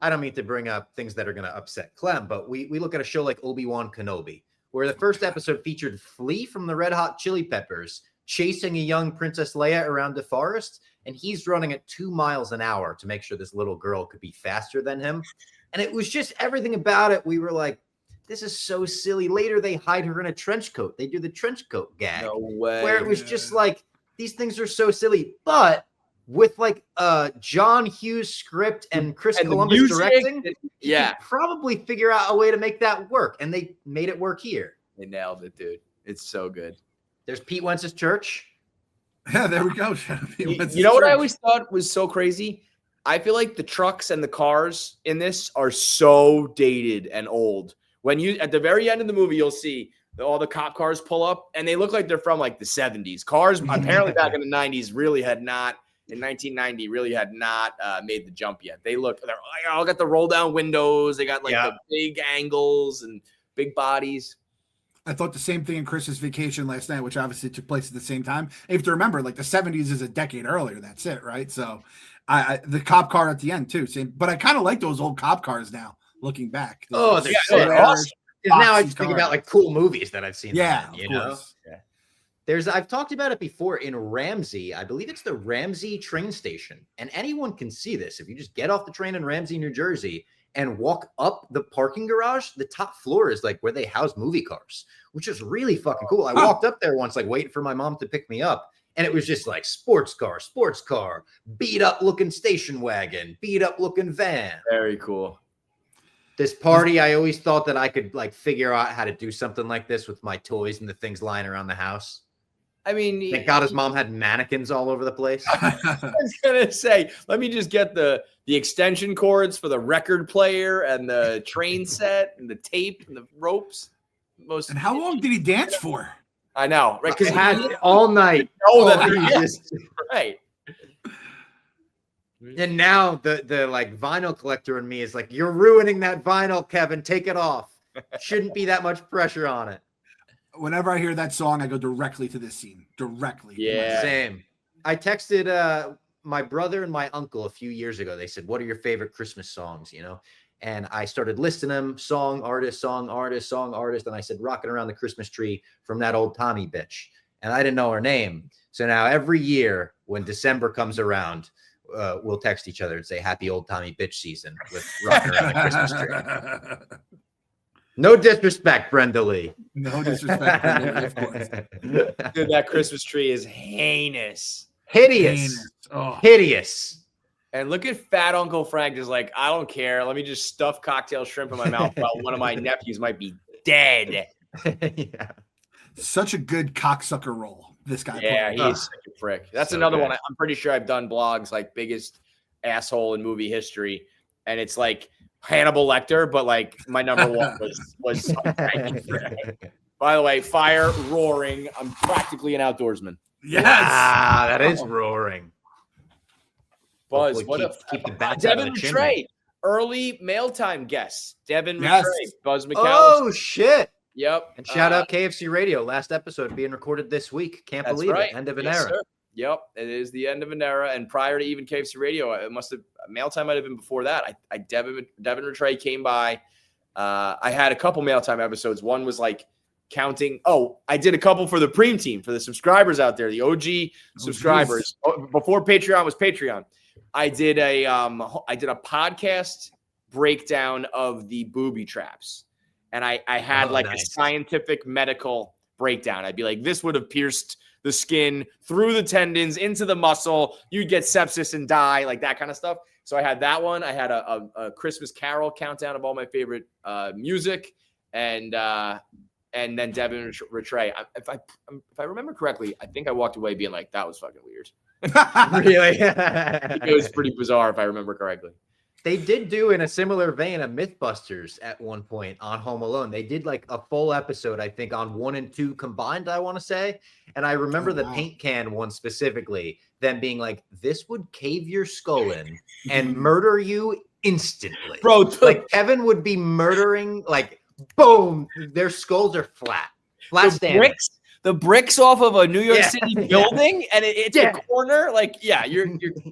I don't mean to bring up things that are going to upset Clem, but we look at a show like Obi-Wan Kenobi, where the first episode featured Flea from the Red Hot Chili Peppers chasing a young Princess Leia around the forest, and he's running at 2 miles an hour to make sure this little girl could be faster than him. And it was just everything about it. We were like, this is so silly. Later, they hide her in a trench coat. They do the trench coat gag. No way. Where it was just these things are so silly. But with John Hughes script and Chris Columbus directing, you could probably figure out a way to make that work. And they made it work here. They nailed it, dude. It's so good. There's Pete Wentz's church. Yeah, there we go. You know what I always thought was so crazy? I feel like the trucks and the cars in this are so dated and old. When you at the very end of the movie, you'll see all the cop cars pull up, and they look like they're from the 70s. Cars apparently back in the 90s really had not. In 1990, really had not made the jump yet. They're all got the roll down windows. They got the big angles and big bodies. I thought the same thing in Christmas Vacation last night, which obviously took place at the same time. You have to remember, the 70s is a decade earlier. That's it, right? So The cop car at the end too. Same, but I kind of like those old cop cars now. Looking back, Oh, they're so rare, awesome. Because now I boxy just think cars. about like cool movies that I've seen. Yeah, them in, of you course. know. Yeah. I've talked about it before in Ramsey. I believe it's the Ramsey train station, and anyone can see this. If you just get off the train in Ramsey, New Jersey, and walk up the parking garage, the top floor is like where they house movie cars, which is really fucking cool. I walked up there once, like waiting for my mom to pick me up. And it was just like sports car, beat up looking station wagon, beat up looking van. Very cool. This party, I always thought that I could like figure out how to do something like this with my toys and the things lying around the house. I mean, Thank God his mom had mannequins all over the place. I was gonna say, let me just get the extension cords for the record player and the train set and the tape and the ropes. And how long did he dance for? I know, right? Because had all night. Oh, right. And now the like vinyl collector in me is like, you're ruining that vinyl, Kevin. Take it off. Shouldn't be that much pressure on it. Whenever I hear that song, I go directly to this scene. Directly. Yeah. Same. I texted my brother and my uncle a few years ago. They said, what are your favorite Christmas songs? You know? And I started listing them, song, artist. And I said, Rocking Around the Christmas Tree from that old Tommy bitch. And I didn't know her name. So now every year when December comes around, we'll text each other and say, happy old Tommy bitch season with Rocking Around the Christmas Tree. No disrespect, Brenda Lee. No disrespect, Brenda Lee, of course. Dude, that Christmas tree is heinous. Hideous. Oh. Hideous. And look at fat Uncle Frank just like, I don't care. Let me just stuff cocktail shrimp in my mouth while one of my nephews might be dead. Yeah. Such a good cocksucker role. This guy. Yeah, played. he's such a prick. That's So another good. one. I'm pretty sure I've done blogs like biggest asshole in movie history. And it's like Hannibal Lecter, but like my number one was By the way, fire roaring. I'm practically an outdoorsman. Yes. Wow, that is roaring. Buzz, Hopefully what keep the bats out of Devin the Rattray, chimney. early mail time guest. Devin Yes. Rattray, Buzz McAllister. Oh shit! Yep. And shout out KFC Radio. Last episode being recorded this week. Can't That's believe right. it. End of an Yes, era. sir. Yep, it is the end of an era. And prior to even KFC Radio, it must have mail time might have been before that. Devin Rattray came by. I had a couple mail time episodes. One was like counting. Oh, I did a couple for the Preem team, for the subscribers out there, the OG subscribers. Before Patreon was Patreon. I did a podcast breakdown of the booby traps. And I had a scientific medical breakdown. I'd be like, this would have pierced the skin through the tendons into the muscle. You'd get sepsis and die, like that kind of stuff. So I had that one. I had a Christmas Carol countdown of all my favorite music, and then Devin Rattray. If I remember correctly, I think I walked away being like, that was fucking weird. Really? It was pretty bizarre, if I remember correctly. They did do, in a similar vein, a Mythbusters at one point on Home Alone. They did like a full episode, I think, on 1 and 2 combined, I want to say. And I remember the paint can one specifically, them being like, this would cave your skull in and murder you instantly. Bro, like Kevin would be murdering, like, boom, their skulls are flat. The bricks off of a New York City building, and it's a corner. Like, you're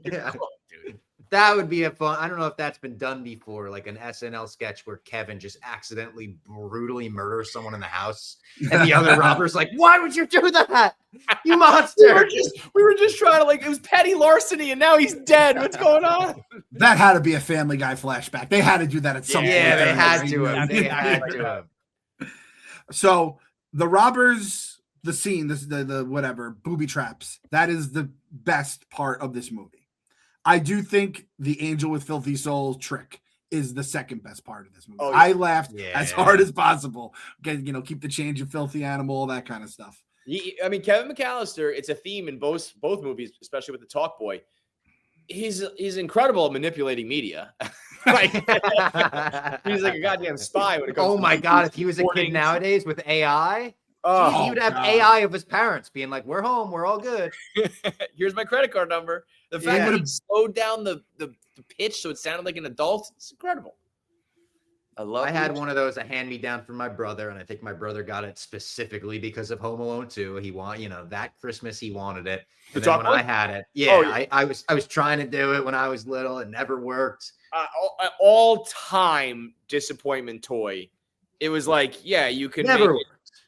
Yeah. cooked, dude. That would be a fun. I don't know if that's been done before, like an SNL sketch where Kevin just accidentally brutally murders someone in the house, and the other robber's like, "Why would you do that, you monster?" we were just trying to, like, it was petty larceny, and now he's dead. What's going on? That had to be a Family Guy flashback. They had to do that at some point. Yeah, they had to Right? have. They had to have. So the robbers, the scene, the whatever, booby traps, that is the best part of this movie. I do think the angel with filthy soul trick is the second best part of this movie. Oh, yeah. I laughed as hard as possible. Keep the change of filthy animal, that kind of stuff. I mean, Kevin McAllister, it's a theme in both movies, especially with the Talkboy. He's incredible at manipulating media. Like, he's like a goddamn spy when it comes. Oh to my movies, god! If he was a kid recordings. nowadays with AI, Oh, he would have God. AI of his parents being like, "We're home, we're all good." here's my credit card number. The fact Yeah. that he slowed down the pitch so it sounded like an adult, it's incredible. I had one of those, a hand-me-down from my brother, and I think my brother got it specifically because of Home Alone 2. He that Christmas he wanted it. And then when I had it, I was trying to do it when I was little. It never worked. All-time disappointment toy. It was like, yeah, you can never make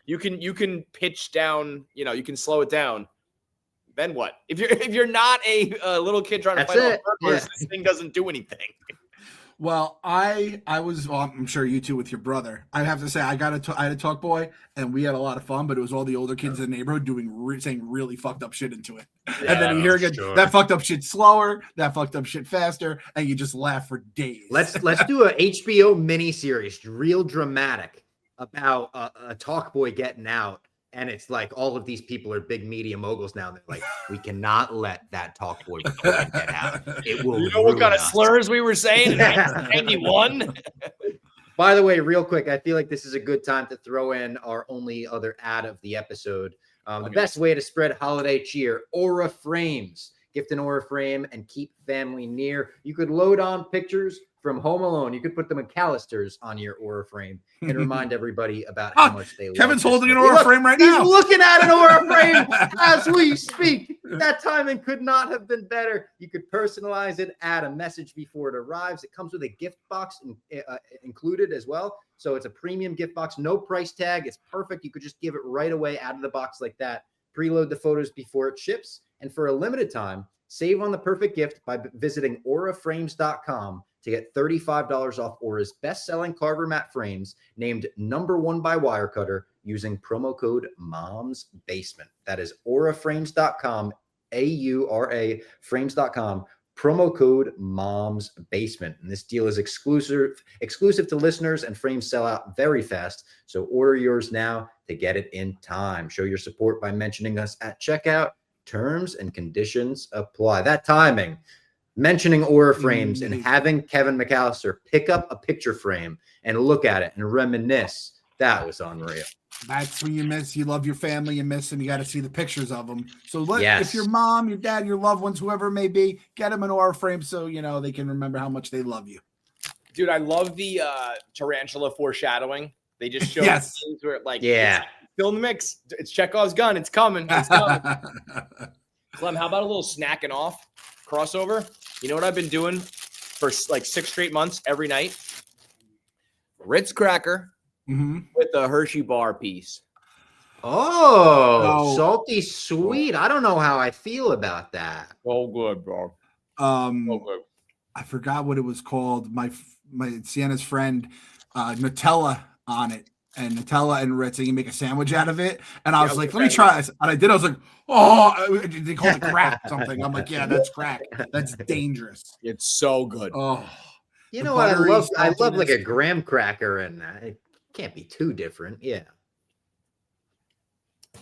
it, you can pitch down, you can slow it down. Then what? If you're not a little kid trying to fight off burglars, this thing doesn't do anything. Well, I was. Well, I'm sure you too with your brother. I have to say, I had a Talkboy, and we had a lot of fun. But it was all the older kids in the neighborhood saying really fucked up shit into it, and then you hear again that fucked up shit slower, that fucked up shit faster, and you just laugh for days. Let's do a HBO miniseries, real dramatic, about a Talkboy getting out. And it's like all of these people are big media moguls now. They're like, we cannot let that Talkboy get out. It will. You know what kind of slurs we were saying in 1991? By the way, real quick, I feel like this is a good time to throw in our only other ad of the episode. The best way to spread holiday cheer: Aura Frames. Gift an Aura frame and keep family near. You could load on pictures from Home Alone. You could put the McAllisters on your Aura frame and remind everybody about how much they love. Kevin's holding an Aura frame right now. He's looking at an Aura frame as we speak. That timing could not have been better. You could personalize it, add a message before it arrives. It comes with a gift box included as well. So it's a premium gift box, no price tag. It's perfect. You could just give it right away out of the box like that. Preload the photos before it ships. And for a limited time, save on the perfect gift by visiting auraframes.com to get $35 off Aura's best-selling Carver matte frames, named #1 by Wirecutter, using promo code MOMSBasement. That is auraframes.com, AURA frames.com, promo code MOMSBasement. And this deal is exclusive to listeners, and frames sell out very fast. So order yours now to get it in time. Show your support by mentioning us at checkout. Terms and conditions apply. That timing, mentioning Aura frames and having Kevin McAllister pick up a picture frame and look at it and reminisce, that was unreal. That's when you love your family, you miss, and you got to see the pictures of them. So if your mom, your dad, your loved ones, whoever it may be, get them an Aura frame so they can remember how much they love you. Dude, I love the tarantula foreshadowing. They just show things where fill in the mix. It's Chekhov's gun. It's coming. It's coming. Clem, how about a little snacking off crossover? You know what I've been doing for like 6 straight months every night? Ritz cracker with a Hershey bar piece. Oh, salty sweet. I don't know how I feel about that. So good, bro. So good. I forgot what it was called. My Sienna's friend, Nutella on it. And Nutella and Ritz, and you make a sandwich out of it. And I was like, let me try this. And I did. I was like, oh, they call it crack something. I'm like, yeah, that's crack. That's dangerous. It's so good. Oh, you know what? I love like a graham cracker, and it can't be too different. Yeah.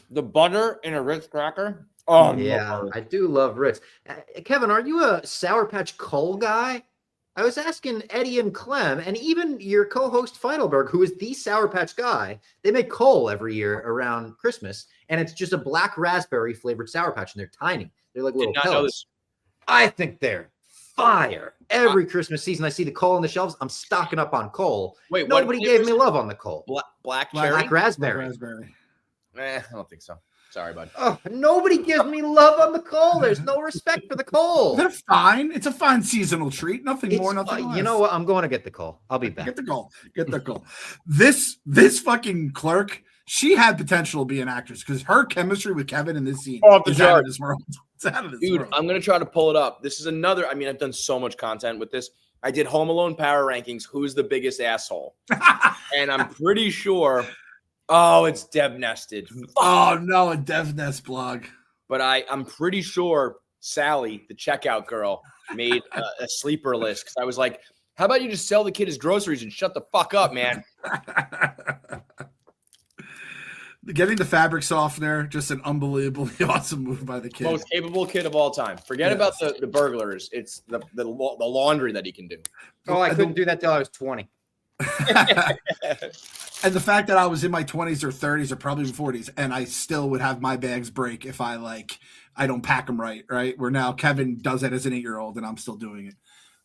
The butter in a Ritz cracker. Oh, yeah. I do love Ritz. Kevin, are you a Sour Patch Cole guy? I was asking Eddie and Clem, and even your co-host Feinberg, who is the Sour Patch guy. They make Cole every year around Christmas, and it's just a black raspberry flavored Sour Patch, and they're tiny. They're like little pellets. I think they're fire. Every Christmas season, I see the Cole on the shelves. I'm stocking up on Cole. Wait, nobody gave me love on the Cole. Black cherry? Black raspberry. I don't think so. Sorry, bud. Oh, nobody gives me love on the Cole. There's no respect for the Cole. They're fine. It's a fine seasonal treat. Nothing more, nothing less. You know what? I'm going to get the Cole. I'll be back. Get the Cole. This fucking clerk, she had potential to be an actress because her chemistry with Kevin in this scene is out of this world. It's out of this world. I'm going to try to pull it up. This is another, I've done so much content with this. I did Home Alone Power Rankings. Who's the biggest asshole? And I'm pretty sure... Oh, it's Deb Nested. Oh, no, a Dev Nest blog. But I'm pretty sure Sally, the checkout girl, made a sleeper list. Because I was like, how about you just sell the kid his groceries and shut the fuck up, man? Getting the fabric softener, just an unbelievably awesome move by the kid. Most capable kid of all time. Forget about the burglars. It's the laundry that he can do. Oh, I couldn't do that till I was 20. And the fact that I was in my 20s or 30s or probably even 40s, and I still would have my bags break if I don't pack them right? Where now Kevin does that as an 8-year-old, and I'm still doing it.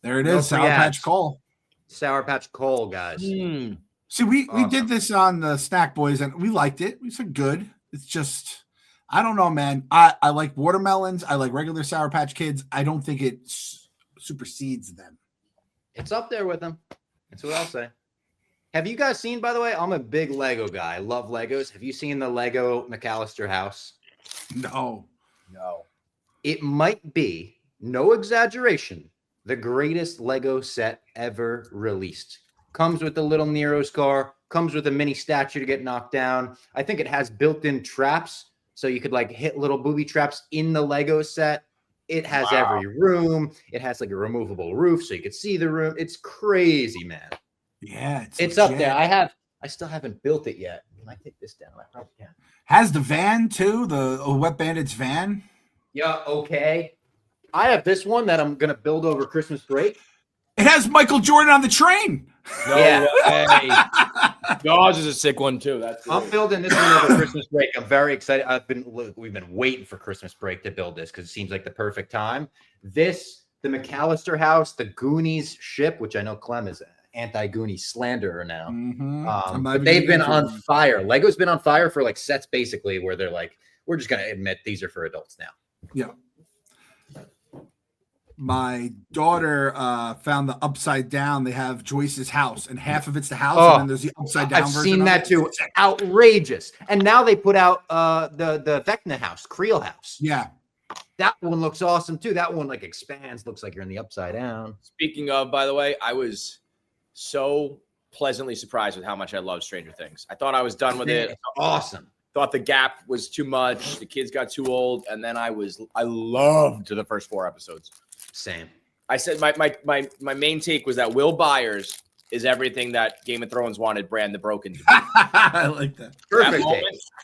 There it is, Sour Patch Cole. Sour Patch Coal, guys. See, we did this on the Snack Boys, and we liked it. We said good. It's just, I don't know, man. I like watermelons. I like regular Sour Patch Kids. I don't think it supersedes them. It's up there with them. That's what I'll say. Have you guys seen, by the way, I'm a big Lego guy. I love Legos. Have you seen the Lego McAllister house? No. It might be, no exaggeration, the greatest Lego set ever released. Comes with the little Nero's car, comes with a mini statue to get knocked down. I think it has built-in traps, so you could like hit little booby traps in the Lego set. It has every room. It has like a removable roof, so you could see the room. It's crazy, man. Yeah, it's up there. I still haven't built it yet. Can I take this down? I probably can. Has the van too, the Wet Bandits van. Yeah, okay. I have this one that I'm gonna build over Christmas break. It has Michael Jordan on the train. No way. Jaws is a sick one too. I'm building this one over Christmas break. I'm very excited. We've been waiting for Christmas break to build this because it seems like the perfect time. The McAllister house, the Goonies ship, which I know Clem is anti-Goonies slanderer now. But they've been on fire. Lego's been on fire for like sets basically where they're like, we're just gonna admit these are for adults now. Yeah. My daughter found the upside down. They have Joyce's house, and half of it's the house, and then there's the upside down. I've seen that too. Outrageous. And now they put out the Vecna house, Creel house. Yeah, that one looks awesome too. That one like expands, looks like you're in the upside down. Speaking of, by the way, I was so pleasantly surprised with how much I love Stranger Things. I thought I was done with it. Awesome. Thought the gap was too much. The kids got too old, and then I loved the first 4 episodes. Same. I said my main take was that Will Byers is everything that Game of Thrones wanted Bran the Broken to be. I like that. Perfect.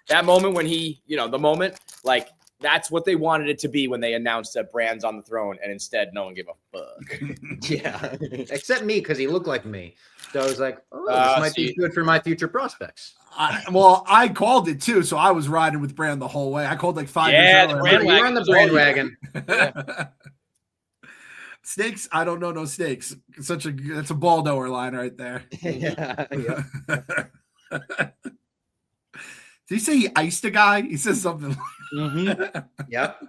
That moment when he, the moment, like that's what they wanted it to be when they announced that Bran's on the throne, and instead no one gave a fuck. Yeah, except me because he looked like me. So I was like, this might be good for my future prospects. I called it too, so I was riding with Bran the whole way. I called like 5 years earlier. Yeah, you're on the bandwagon. Yeah. Snakes, I don't know no snakes. That's a Baldoer line right there. Yeah. Did he say he iced a guy? He says something. Yep.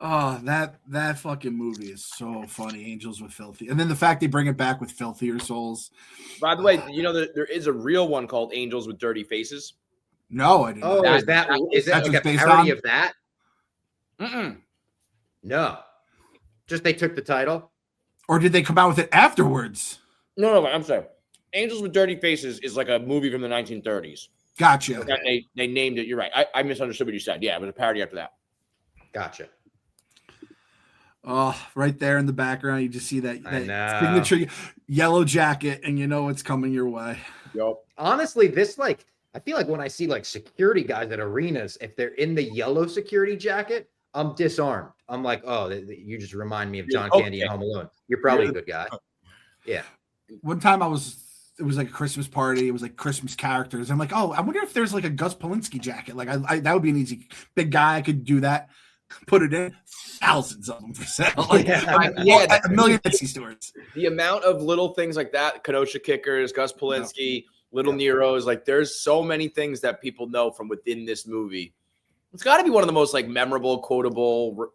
Oh, that fucking movie is so funny. Angels with Filthy, and then the fact they bring it back with Filthier Souls. By the way, there is a real one called Angels with Dirty Faces. No, I didn't. Oh, know. is that like a parody of that? No, just they took the title, or did they come out with it afterwards? No, I'm sorry. Angels with Dirty Faces is like a movie from the 1930s. Gotcha. They named it. You're right. I misunderstood what you said. Yeah, it was a parody after that. Gotcha. Oh, right there in the background, you just see that signature yellow jacket, and you know it's coming your way. Yep. Honestly, I feel like when I see like security guys at arenas, if they're in the yellow security jacket, I'm disarmed. I'm like, oh, you just remind me of John Candy and Home Alone. You're probably a good guy. Yeah. One time it was like a Christmas party. It was like Christmas characters. I'm like, oh, I wonder if there's like a Gus Polinski jacket. Like I that would be an easy big guy. I could do that. Put it in. Thousands of them for sale. Like, a million Etsy stores. The amount of little things like that, Kenosha Kickers, Gus Polinski, Little Nero's, like there's so many things that people know from within this movie. It's got to be one of the most like memorable, quotable,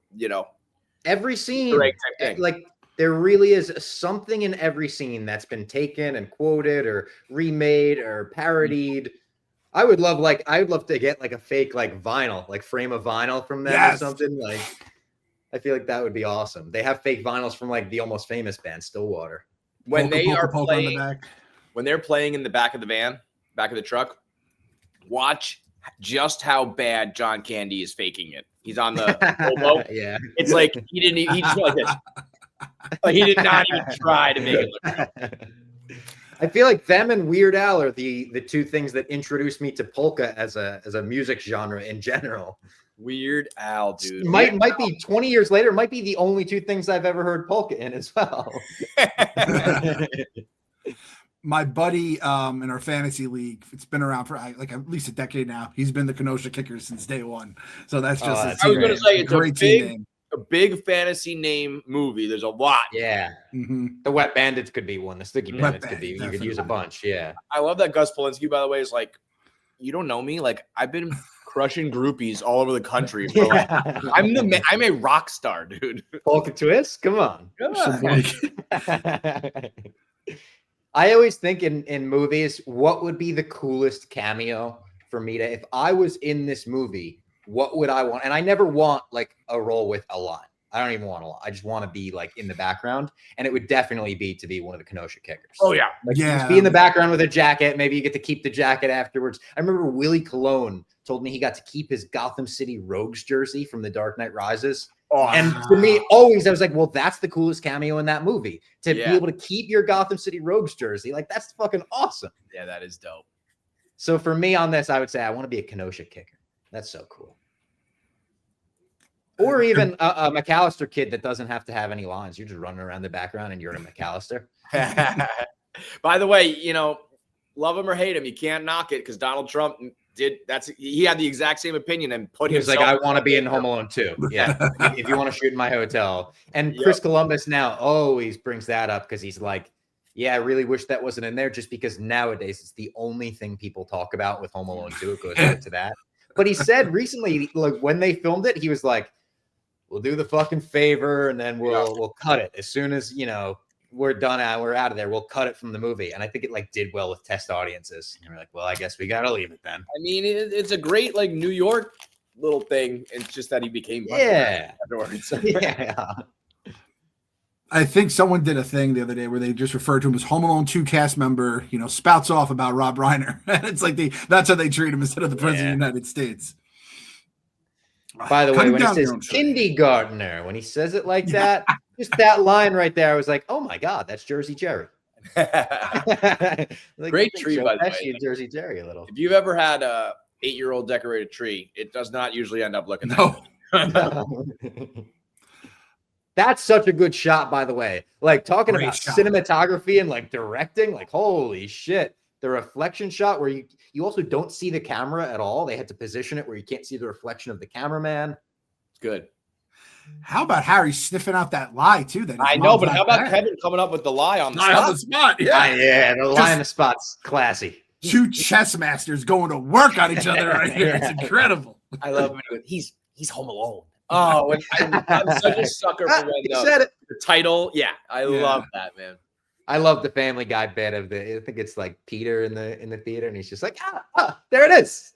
every scene. Thing. Like there really is something in every scene that's been taken and quoted or remade or parodied. I would love to get like a fake like vinyl, like frame of vinyl from them or something. Like I feel like that would be awesome. They have fake vinyls from like the Almost Famous band Stillwater. When they're playing in the back of the van, back of the truck, watch just how bad John Candy is faking it. He's on the elbow. Yeah. It's like he just went like this. Like he did not even try to make it look real. I feel like them and Weird Al are the two things that introduced me to polka as a music genre in general. Weird Al, dude. Might be 20 years later, might be the only two things I've ever heard polka in as well. My buddy in our fantasy league, it's been around for like at least a decade now. He's been the Kenosha Kickers since day one. So that's just I was going to say it's a a big fantasy name movie. There's a lot. Yeah. Mm-hmm. The Wet Bandits could be one. The Sticky Wet Bandits could be. You could use a definitely. bunch. Yeah. I love that Gus Polinski, by the way, is like, you don't know me. Like, I've been crushing groupies all over the country. For like, I'm a rock star, dude. Polka twist? Come on. Yeah. I always think in movies, what would be the coolest cameo for me to, if I was in this movie, what would I want? And I never want like a role with a line. I don't even want a lot. I just want to be like in the background, and it would definitely be to be one of the Kenosha kickers. Oh yeah, like, just be in the background with a jacket. Maybe you get to keep the jacket afterwards. I remember Willie Colon told me he got to keep his Gotham City Rogues jersey from The Dark Knight Rises. Oh, and to me, always I was like, well, that's the coolest cameo in that movie. To be able to keep your Gotham City Rogues jersey, like that's fucking awesome. Yeah, that is dope. So for me on this, I would say I want to be a Kenosha kicker. That's so cool. Or even a McAllister kid that doesn't have to have any lines. You're just running around the background and you're a McAllister. By the way, you know, love him or hate him, you can't knock it because Donald Trump he had the exact same opinion and put he was like, I want to be in Home Alone too. Yeah. If you want to shoot in my hotel. And Chris Columbus now always brings that up because he's like, yeah, I really wish that wasn't in there just because nowadays it's the only thing people talk about with Home Alone 2. It goes right to that. But he said recently, like when they filmed it, he was like, we'll do the fucking favor and then we'll cut it as soon as, you know, we're done out, we're out of there. We'll cut it from the movie. And I think it like did well with test audiences. And we're like, well, I guess we got to leave it then. I mean, it's a great like New York little thing. It's just that he became afterwards. Yeah. I think someone did a thing the other day where they just referred to him as Home Alone 2 cast member, you know, spouts off about Rob Reiner. And it's like that's how they treat him instead of the president of the United States. By the way, when he says kindergartner, when he says it like that, just that line right there, I was like, oh my God, that's Jersey Jerry. Like, great tree, by the way. Jersey Jerry a little. If you've ever had a 8-year-old decorated tree, it does not usually end up looking that way. That's such a good shot, by the way. Like talking about cinematography and like directing, like holy shit. The reflection shot where you also don't see the camera at all. They had to position it where you can't see the reflection of the cameraman. It's good. How about Harry sniffing out that lie too? That I know, but how about Kevin coming up with the lie on the spot? On the spot, yeah, the lie on the spot's classy. Two chess masters going to work on each other right here. It's incredible. I love it. He's Home Alone. Oh, I'm such a sucker for when the title. Yeah, I love that, man. I love the Family Guy bit of I think it's like Peter in the theater, and he's just like, there it is.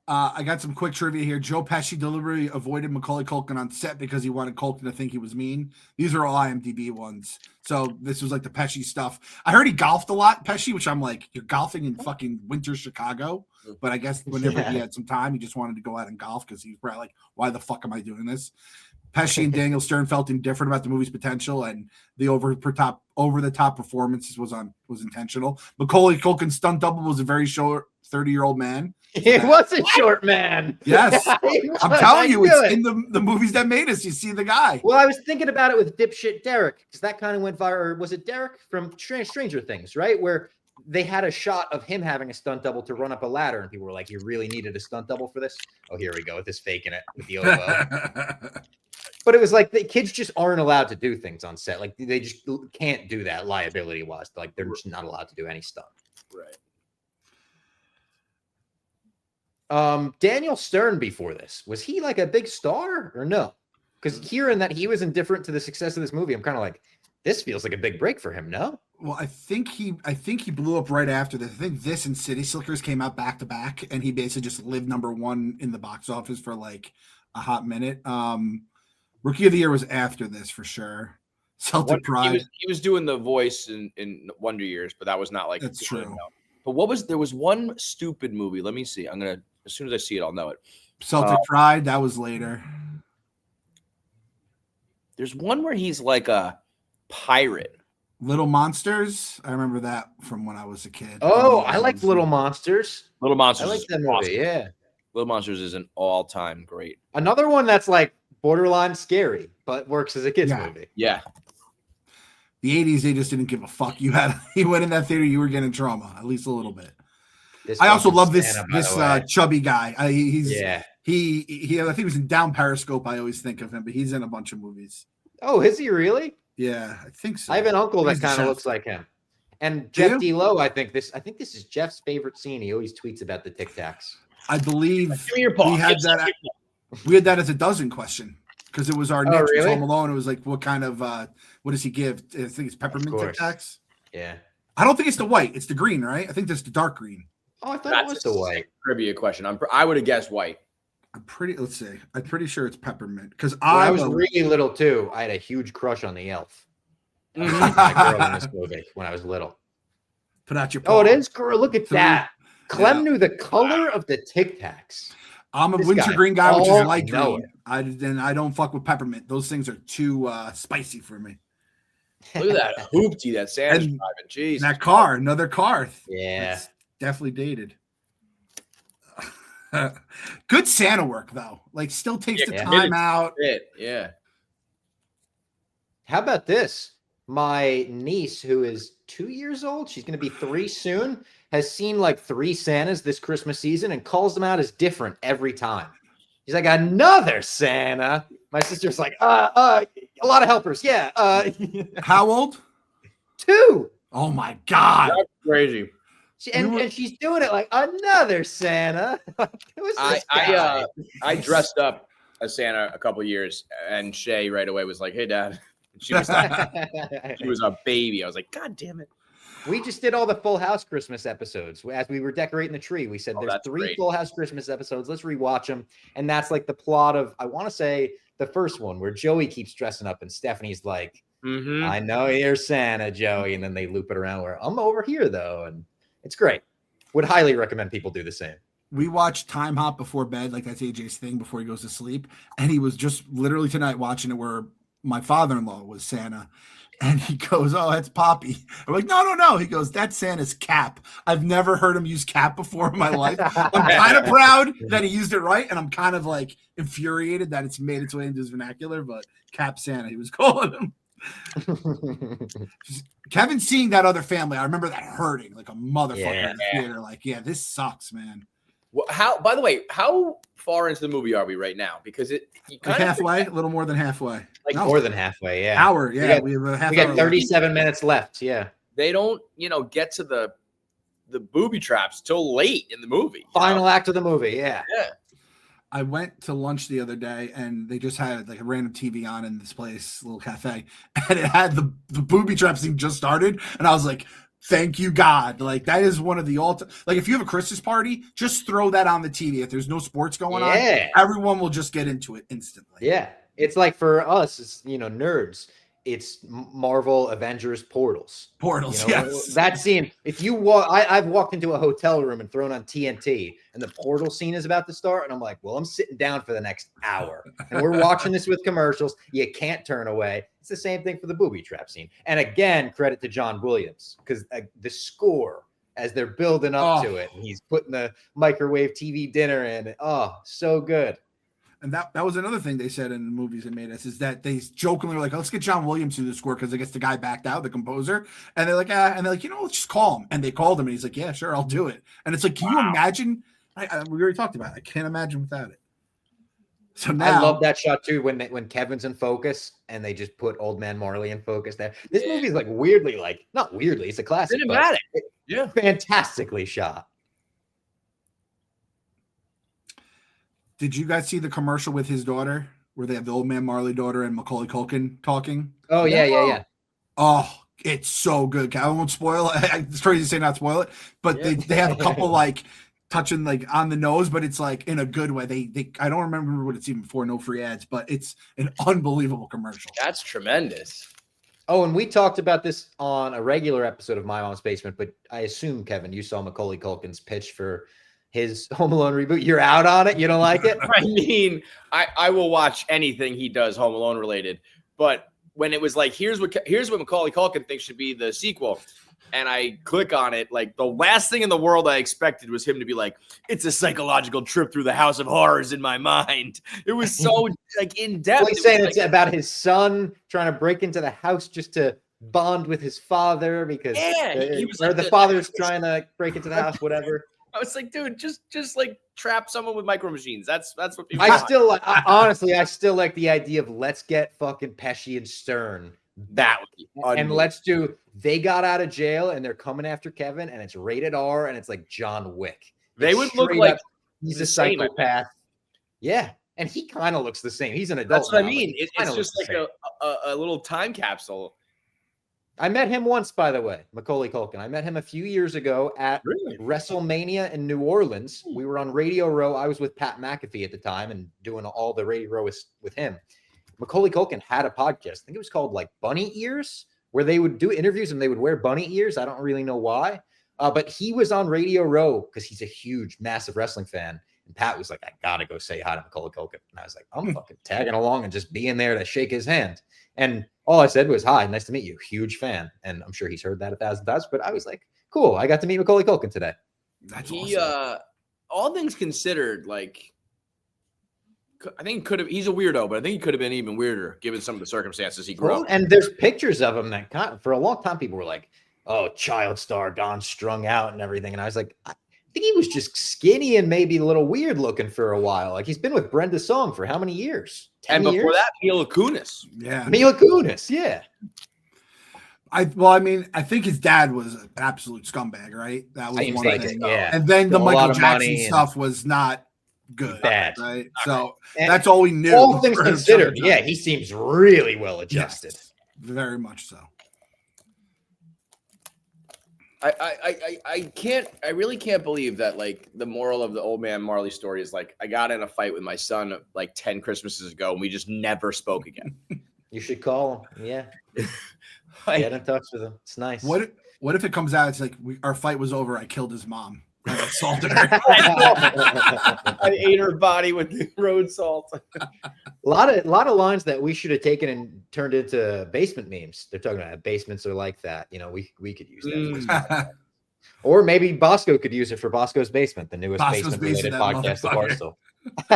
I got some quick trivia here. Joe Pesci deliberately avoided Macaulay Culkin on set because he wanted Culkin to think he was mean. These are all IMDb ones. So this was like the Pesci stuff. I heard he golfed a lot, Pesci, which I'm like, you're golfing in fucking winter Chicago. But I guess whenever he had some time, he just wanted to go out and golf because he's probably like, why the fuck am I doing this? Pesci and Daniel Stern felt indifferent about the movie's potential, and the over the top performances was intentional. Macaulay Culkin's stunt double was a very short 30-year-old man. He was a short man. Yes. I'm telling you, it's in the movies that made us. You see the guy. Well, I was thinking about it with dipshit Derek, because that kind of went viral. Or was it Derek from Stranger Things, right? Where they had a shot of him having a stunt double to run up a ladder, and people were like, you really needed a stunt double for this? Oh, here we go with this faking it with the OO. But it was like the kids just aren't allowed to do things on set. Like they just can't do that liability-wise. Like they're just not allowed to do any stuff. Right. Daniel Stern before this, was he like a big star or no? Because hearing that he was indifferent to the success of this movie, I'm kind of like, this feels like a big break for him, no? Well, I think he blew up right after this. I think this and City Slickers came out back to back, and he basically just lived #1 in the box office for like a hot minute. Rookie of the Year was after this for sure. Celtic Pride. He was doing the voice in Wonder Years, but that was not like that's true. But there was one stupid movie. Let me see. I'm gonna, as soon as I see it, I'll know it. Celtic Pride, that was later. There's one where he's like a pirate. Little Monsters. I remember that from when I was a kid. Oh, I liked Little Monsters. Little Monsters. I like that movie. Awesome. Yeah. Little Monsters is an all-time great. Another one that's like borderline scary, but works as a kid's movie. Yeah. The 80s, they just didn't give a fuck. You went in that theater, you were getting trauma, at least a little bit. I also love this chubby guy. I think he was in Down Periscope. I always think of him, but he's in a bunch of movies. Oh, is he really? Yeah, I think so. I have an uncle that He's the kind of chef. looks like him. And Do Jeff you? D-Lo, I think this is Jeff's favorite scene. He always tweets about the Tic Tacs. I believe Give me your paw. we had that. We had that as a dozen question because it was our niche really? Home Alone. It was like, what kind of what does he give? I think it's peppermint Tic Tacs. Yeah. I don't think it's the white. It's the green, right? I think that's the dark green. Oh, I thought That's it was the white. trivia question. I would have guessed white. Let's see. I'm pretty sure it's peppermint because When I was really little too, I had a huge crush on the elf. That was my girl in this movie when I was little. Put out your Oh, it paw. is, girl. Look at that. Clem knew the color of the Tic Tacs. I'm a This wintergreen guy, which all is light know green. I don't fuck with peppermint. Those things are too spicy for me. Look at that hoopty that Santa's And driving. Jeez. That car, another car. Yeah. It's definitely dated. Good Santa work though. Like still takes the Yeah. time out. Yeah. How about this? My niece, who is 2 years old, she's going to be 3 soon, has seen like 3 Santas this Christmas season and calls them out as different every time. She's like, another Santa. My sister's like, a lot of helpers. Yeah. How old? 2. Oh my God. That's crazy. And she's doing it like another Santa. Who's this guy? I dressed up as Santa a couple years, and Shay right away was like, "Hey, Dad." And she was a baby. I was like, "God damn it!" We just did all the Full House Christmas episodes as we were decorating the tree. We said there's that's 3 great. Full House Christmas episodes. Let's rewatch them. And that's like the plot of, I want to say, the first one where Joey keeps dressing up and Stephanie's like, Mm-hmm. I know you're Santa, Joey. And then they loop it around where I'm over here, though. And it's great. Would highly recommend people do the same. We watched Time Hop before bed, like that's AJ's thing before he goes to sleep. And he was just literally tonight watching it where my father-in-law was Santa. And he goes, "Oh, that's Poppy." I'm like, no. He goes, "That's Santa's cap." I've never heard him use cap before in my life. I'm kind of proud that he used it right. And I'm kind of like infuriated that it's made its way into his vernacular, but Cap Santa, he was calling him. Kevin seeing that other family, I remember that hurting like a motherfucker in the theater. Like, yeah, this sucks, man. Well, by the way, how far into the movie are we right now? Because you Like halfway, a little more than halfway. Like more than halfway, yeah. Hour, yeah. We have a half hour got 37 minutes left, yeah. They don't, get to the booby traps till late in the movie. Final act of the movie, yeah. Yeah. I went to lunch the other day and they just had like a random TV on in this place, little cafe, and it had the booby trap scene just started. And I was like, thank you, God. Like that is one of the like if you have a Christmas party, just throw that on the TV. If there's no sports going on, everyone will just get into it instantly. Yeah. It's like for us, it's, nerds. It's Marvel Avengers Portals. Yes. That scene, if you walk, I've walked into a hotel room and thrown on TNT and the portal scene is about to start. And I'm like, well, I'm sitting down for the next hour and we're watching this with commercials. You can't turn away. It's the same thing for the booby trap scene. And again, credit to John Williams because the score as they're building up to it, and he's putting the microwave TV dinner in. Oh, so good. And that was another thing they said in the movies they made us is that they jokingly were like, let's get John Williams to the score because I guess the guy backed out, the composer. And they're like, let's just call him. And they called him and he's like, yeah, sure, I'll do it. And it's like, can you imagine? We already talked about it. I can't imagine without it. So now I love that shot too when Kevin's in focus and they just put Old Man Marley in focus there. This movie is like weirdly, not weirdly, it's a classic. Cinematic. Yeah. Fantastically shot. Did you guys see the commercial with his daughter where they have the Old Man Marley daughter and Macaulay Culkin talking? Oh, yeah. Oh, it's so good. I won't spoil it. It's crazy to say not spoil it, but they have a couple like touching like on the nose, but it's like in a good way. They I don't remember what it's even for, no free ads, but it's an unbelievable commercial. That's tremendous. Oh, and we talked about this on a regular episode of My Mom's Basement, but I assume, Kevin, you saw Macaulay Culkin's pitch for his Home Alone reboot. You're out on it? You don't like it? I mean, I will watch anything he does Home Alone related, but when it was like, here's what Macaulay Culkin thinks should be the sequel, and I click on it, like the last thing in the world I expected was him to be like, it's a psychological trip through the house of horrors in my mind. It was so like in depth. Well, he's saying it's about his son trying to break into the house just to bond with his father because he was like the father's trying to break into the house, whatever. I was like, dude, just like trap someone with micro machines. That's what people. Honestly, I still like the idea of let's get fucking Pesci and Stern that would be and let's do. They got out of jail and they're coming after Kevin, and it's rated R, and it's like John Wick. They would look like he's a psychopath. Yeah, and he kind of looks the same. He's an adult. That's what I mean. It's just like a little time capsule. I met him once, by the way, Macaulay Culkin. I met him a few years ago at WrestleMania in New Orleans. We were on Radio Row. I was with Pat McAfee at the time and doing all the Radio Row with him. Macaulay Culkin had a podcast. I think it was called like Bunny Ears, where they would do interviews and they would wear bunny ears. I don't really know why. But he was on Radio Row because he's a huge, massive wrestling fan. And Pat was like, I got to go say hi to Macaulay Culkin. And I was like, I'm fucking tagging along and just being there to shake his hand. And all I said was, hi, nice to meet you. Huge fan. And I'm sure he's heard that 1,000 times. But I was like, cool. I got to meet Macaulay Culkin today. That's awesome. All things considered, like, I think he's a weirdo, but I think he could have been even weirder given some of the circumstances he grew up. And there's pictures of him that for a long time, people were like, oh, child star gone strung out and everything. And I was like, I think he was just skinny and maybe a little weird looking for a while. Like he's been with Brenda Song for how many years? 10 and years? Before that, Mila Kunis. Yeah. Mila Kunis, yeah. I think his dad was an absolute scumbag, right? That was one thing. Yeah. And then the Michael Jackson stuff was not good. Bad. Right? So that's all we knew. All things considered, yeah, he seems really well adjusted. Yes, very much so. I really can't believe that like the moral of the old man Marley story is like I got in a fight with my son like 10 Christmases ago and we just never spoke again. You should call him. Yeah. Get in touch with him. It's nice. What if it comes out? It's like our fight was over. I killed his mom. I assaulted her. I ate her body with the road salt. A lot of lines that we should have taken and turned into basement memes. They're talking about basements are like that. You know, we could use that. Or maybe Bosco could use it for Bosco's Basement, the newest basement-related podcast of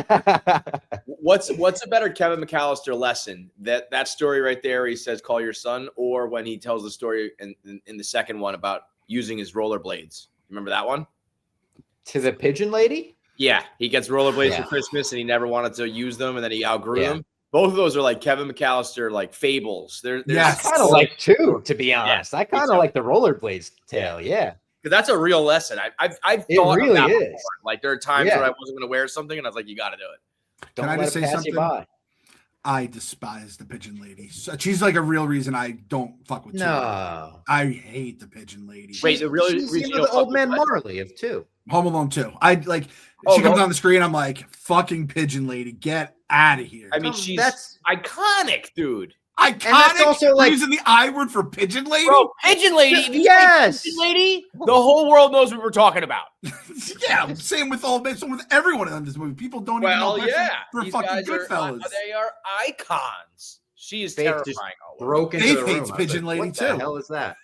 Barstool. What's a better Kevin McAllister lesson? That story right there where he says, call your son, or when he tells the story in the second one about using his rollerblades. Remember that one? To the pigeon lady? Yeah, he gets rollerblades for Christmas and he never wanted to use them and then he outgrew them. Both of those are like Kevin McAllister, like fables. I kind of like two, to be honest. I kind of like the rollerblades tale. Yeah. Because that's a real lesson. I've thought really of that is. before. Like there are times where I wasn't going to wear something and I was like, you got to do it. Don't Can I just say something? By. I despise the pigeon lady. She's like a real reason I don't fuck with. No, I hate the pigeon lady. Wait, the real reason the old man Marley of 2. Home Alone 2. I like. She comes on the screen. I'm like, fucking pigeon lady, get out of here. I mean, that's iconic, dude. Iconic. And that's also like using the I word for pigeon lady. Bro, pigeon lady. Yes, pigeon lady. The whole world knows what we're talking about. Yeah, same with everyone in this movie. People don't even know. For these fucking guys Goodfellas. They are icons. She is Faith terrifying. just broke into the room. Hates pigeon lady what too. What the hell is that?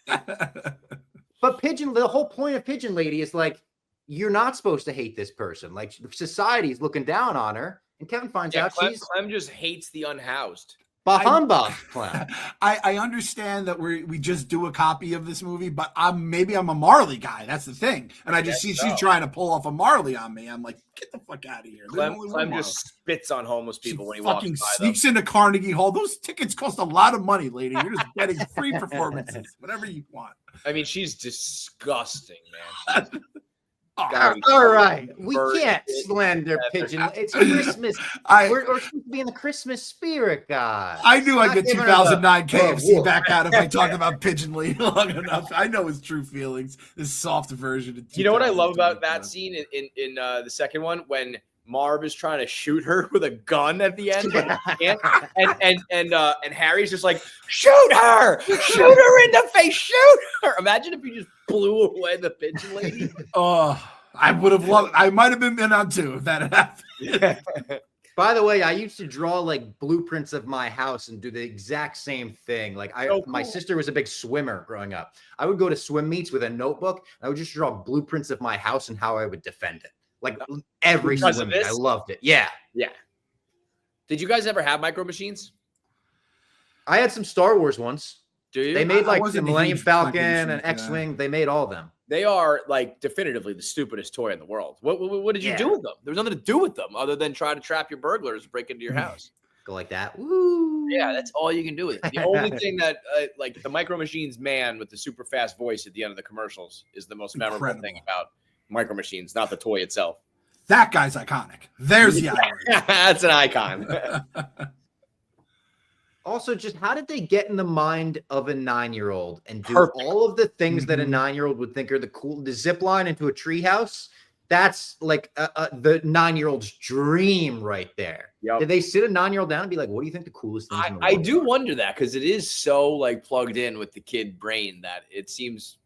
But the whole point of pigeon lady is like you're not supposed to hate this person. Like society's looking down on her, and Kevin finds out Clem just hates the unhoused. Humbug, Clem. I understand that we just do a copy of this movie, but maybe I'm a Marley guy. That's the thing. And I just see she's trying to pull off a Marley on me. I'm like, get the fuck out of here. Clem just spits on homeless people when he fucking walks by sneaks into Carnegie Hall. Those tickets cost a lot of money, lady. You're just getting free performances, whatever you want. I mean, she's disgusting, man. All right, we can't slander pigeon. It's Christmas. We're supposed to be in the Christmas spirit, guys. I knew I'd get 2009 KFC back out if I talked about pigeon lady long enough. I know his true feelings. This soft version. You know what I love about that scene in the second one when Marv is trying to shoot her with a gun at the end, but he can't. And Harry's just like, shoot her in the face, shoot her. Imagine if you just blew away the pigeon lady. Oh, I would have loved. I might have been in on 2 if that had happened. By the way, I used to draw like blueprints of my house and do the exact same thing. Like my sister was a big swimmer growing up. I would go to swim meets with a notebook. I would just draw blueprints of my house and how I would defend it. Like every swim meet. I loved it. Yeah. Yeah. Did you guys ever have micro machines? I had some Star Wars ones. Do you? They made I like the wasn't a Millennium huge Falcon Micro and Machines, X-Wing. They made all of them. They are like definitively the stupidest toy in the world. What did you Yeah. do with them? There was nothing to do with them other than try to trap your burglars and break into your house. Go like that. Woo. Yeah, that's all you can do with it. The only thing that, like the Micro Machines man with the super fast voice at the end of the commercials is the most memorable thing about Micro Machines, not the toy itself. That guy's iconic. There's the icon. That's an icon. Also, just how did they get in the mind of a 9-year-old and do Perfect. all of the things that a 9-year-old would think are the cool? The zip line into a treehouse. That's like the 9-year-old's dream right there. Yep. Did they sit a 9-year-old down and be like, "What do you think the coolest things?" in the I world do are?" wonder that because it is so like plugged in with the kid brain that it seems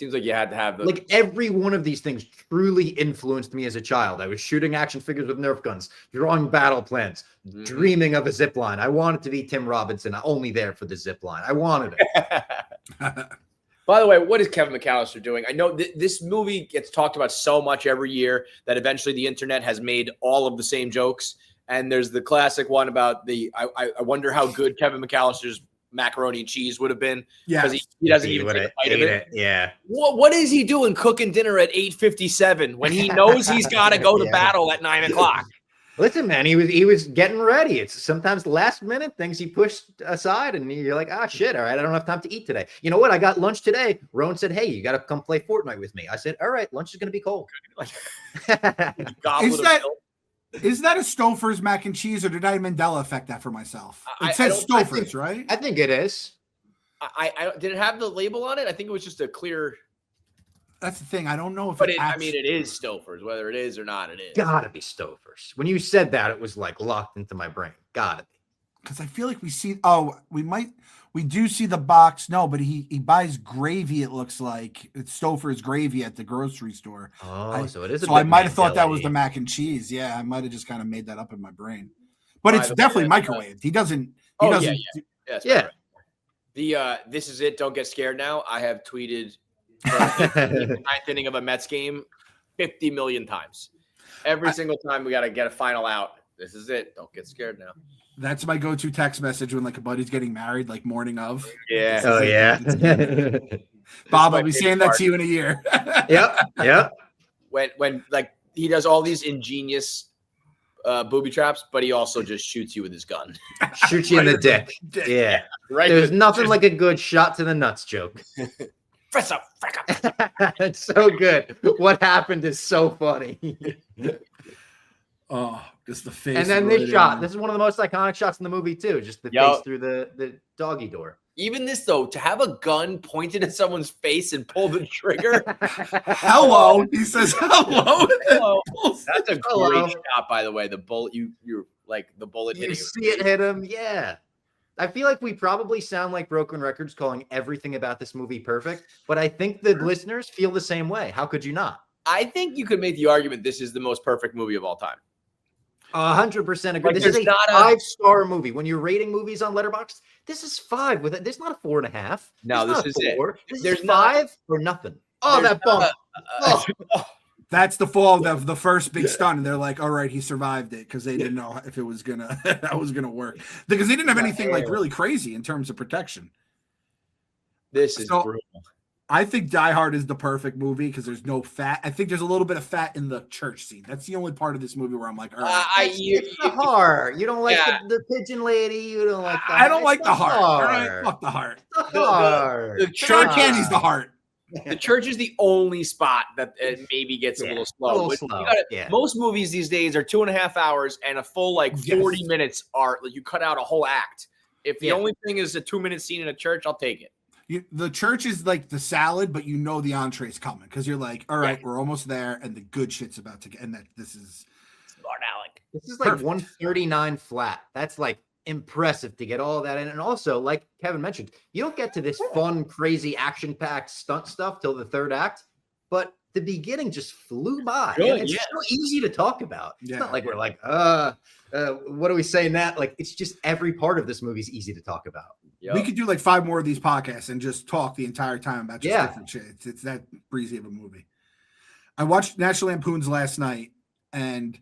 like you had to have the Like every one of these things truly influenced me as a child. I was shooting action figures with Nerf guns, drawing battle plans, dreaming of a zip line. I wanted to be Tim Robinson, only there for the zip line. I wanted it. By the way, what is Kevin McAllister doing? I know this movie gets talked about so much every year that eventually the internet has made all of the same jokes. And there's the classic one about I wonder how good Kevin McAllister's macaroni and cheese would have been because he doesn't even take a bite of it. Yeah. What is he doing cooking dinner at 8:57 when he knows he's got to go to battle at 9 o'clock? Listen, man, he was getting ready. It's sometimes last minute things he pushed aside, and you're like, ah, shit, all right, I don't have time to eat today. You know what? I got lunch today. Rowan said, hey, you got to come play Fortnite with me. I said, all right, lunch is going to be cold. Is that a Stouffer's mac and cheese, or did I Mandela affect that for myself? It says Stouffer's, right? I think it is. I did it have the label on it? I think it was just a clear. That's the thing. I don't know if I mean, it is Stouffer's, whether it is or not. It is. Gotta be Stouffer's. When you said that, it was like locked into my brain. Gotta be. Because I feel like we see. Oh, we do see the box. No, but he buys gravy. It looks like it's Stouffer's gravy at the grocery store. Oh, so it is. So I might have thought that was the mac and cheese. Yeah, I might have just kind of made that up in my brain. But it's definitely microwaved. He doesn't. Yeah. The this is it. Don't get scared now. I have tweeted the ninth inning of a Mets game 50 million times. Every single time we got to get a final out. This is it. Don't get scared now. That's my go-to text message when like a buddy's getting married, like morning of. Yeah. Oh yeah. Bob, I'll be saying that to you in a year. Yep. When like he does all these ingenious booby traps, but he also just shoots you with his gun. Shoots you in the dick. Yeah. Right. There's nothing like a good shot to the nuts joke. It's so good. What happened is so funny. Oh, just the face. And then this shot. This is one of the most iconic shots in the movie too. Just the face through the doggy door. Even this though, to have a gun pointed at someone's face and pull the trigger. Hello, he says hello. Hello. That's a great shot, by the way. The bullet, you're like the bullet hitting. You see it hit him. Yeah. I feel like we probably sound like broken records calling everything about this movie perfect, but I think the listeners feel the same way. How could you not? I think you could make the argument this is the most perfect movie of all time. 100% agree. Like, this is a 5-star movie. When you're rating movies on Letterboxd, this is 5 with it. There's not a 4.5. No, this is it. There's 5 or nothing. Oh, that bump. That's the fall of the first big stunt, and they're like, "All right, he survived it," because they didn't know if it was gonna work because they didn't have anything like really crazy in terms of protection. This is brutal. I think Die Hard is the perfect movie because there's no fat. I think there's a little bit of fat in the church scene. That's the only part of this movie where I'm like, all right. It's the heart. You don't like the pigeon lady. You don't like the I don't like the heart. All right, fuck the heart. The heart. The John Candy's the heart. The church is the only spot that it maybe gets a little slow. Most movies these days are 2.5 hours, and a full 40 minutes are you cut out a whole act. If the only thing is a 2-minute scene in a church, I'll take it. The church is like the salad, but you know the entree's coming because you're like, all right, we're almost there, and the good shit's about to get. And that this is Lord Alec. This is like 139 flat. That's like impressive to get all of that in. And also, like Kevin mentioned, you don't get to this fun, crazy, action-packed stunt stuff till the third act, but the beginning just flew by. Good, and it's so easy to talk about. It's not like we're like, what are we saying that? Like, it's just every part of this movie is easy to talk about. Yep. We could do like 5 more of these podcasts and just talk the entire time about just different shit. It's that breezy of a movie. I watched National Lampoon's last night, and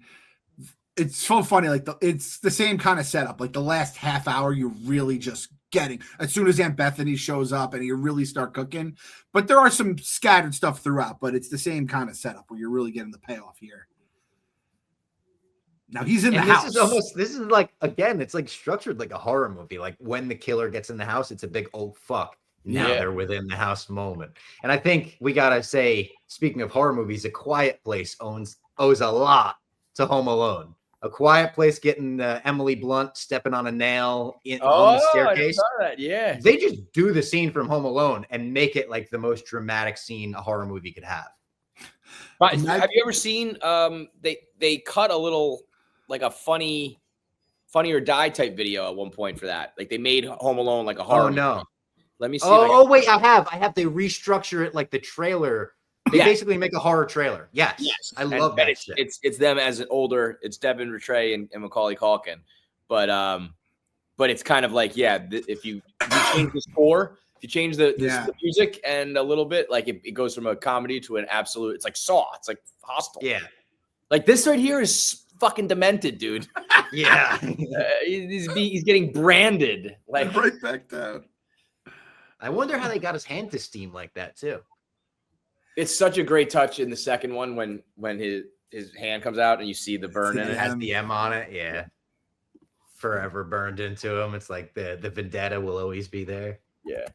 it's so funny. Like it's the same kind of setup. Like the last half hour, you're really just getting as soon as Aunt Bethany shows up and you really start cooking. But there are some scattered stuff throughout, but it's the same kind of setup where you're really getting the payoff here. Now he's in the house. This is like, again, it's like structured like a horror movie. Like when the killer gets in the house, it's a big, oh, fuck. Now they're within the house moment. And I think we got to say, speaking of horror movies, A Quiet Place owes a lot to Home Alone. A Quiet Place getting Emily Blunt stepping on a nail on the staircase. I saw that. Yeah. They just do the scene from Home Alone and make it like the most dramatic scene a horror movie could have. But have you ever seen they cut a little like a funny or die type video at one point for that? Like they made Home Alone like a horror movie. No. Let me see. Wait, I have. They restructure it like the trailer. They basically make a horror trailer. Yes. I love that shit. It's them as an older. It's Devin Rattray and Macaulay Culkin, but it's kind of like if you change the score, if you change the music and a little bit, like it goes from a comedy to an absolute. It's like Saw. It's like Hostel. Yeah. Like this right here is fucking demented, dude. Yeah. He's getting branded like right back down. I wonder how they got his hand to steam like that too. It's such a great touch in the second one when his hand comes out and you see the burn in it. It has the M on it. Yeah. Forever burned into him. It's like the vendetta will always be there. Yeah.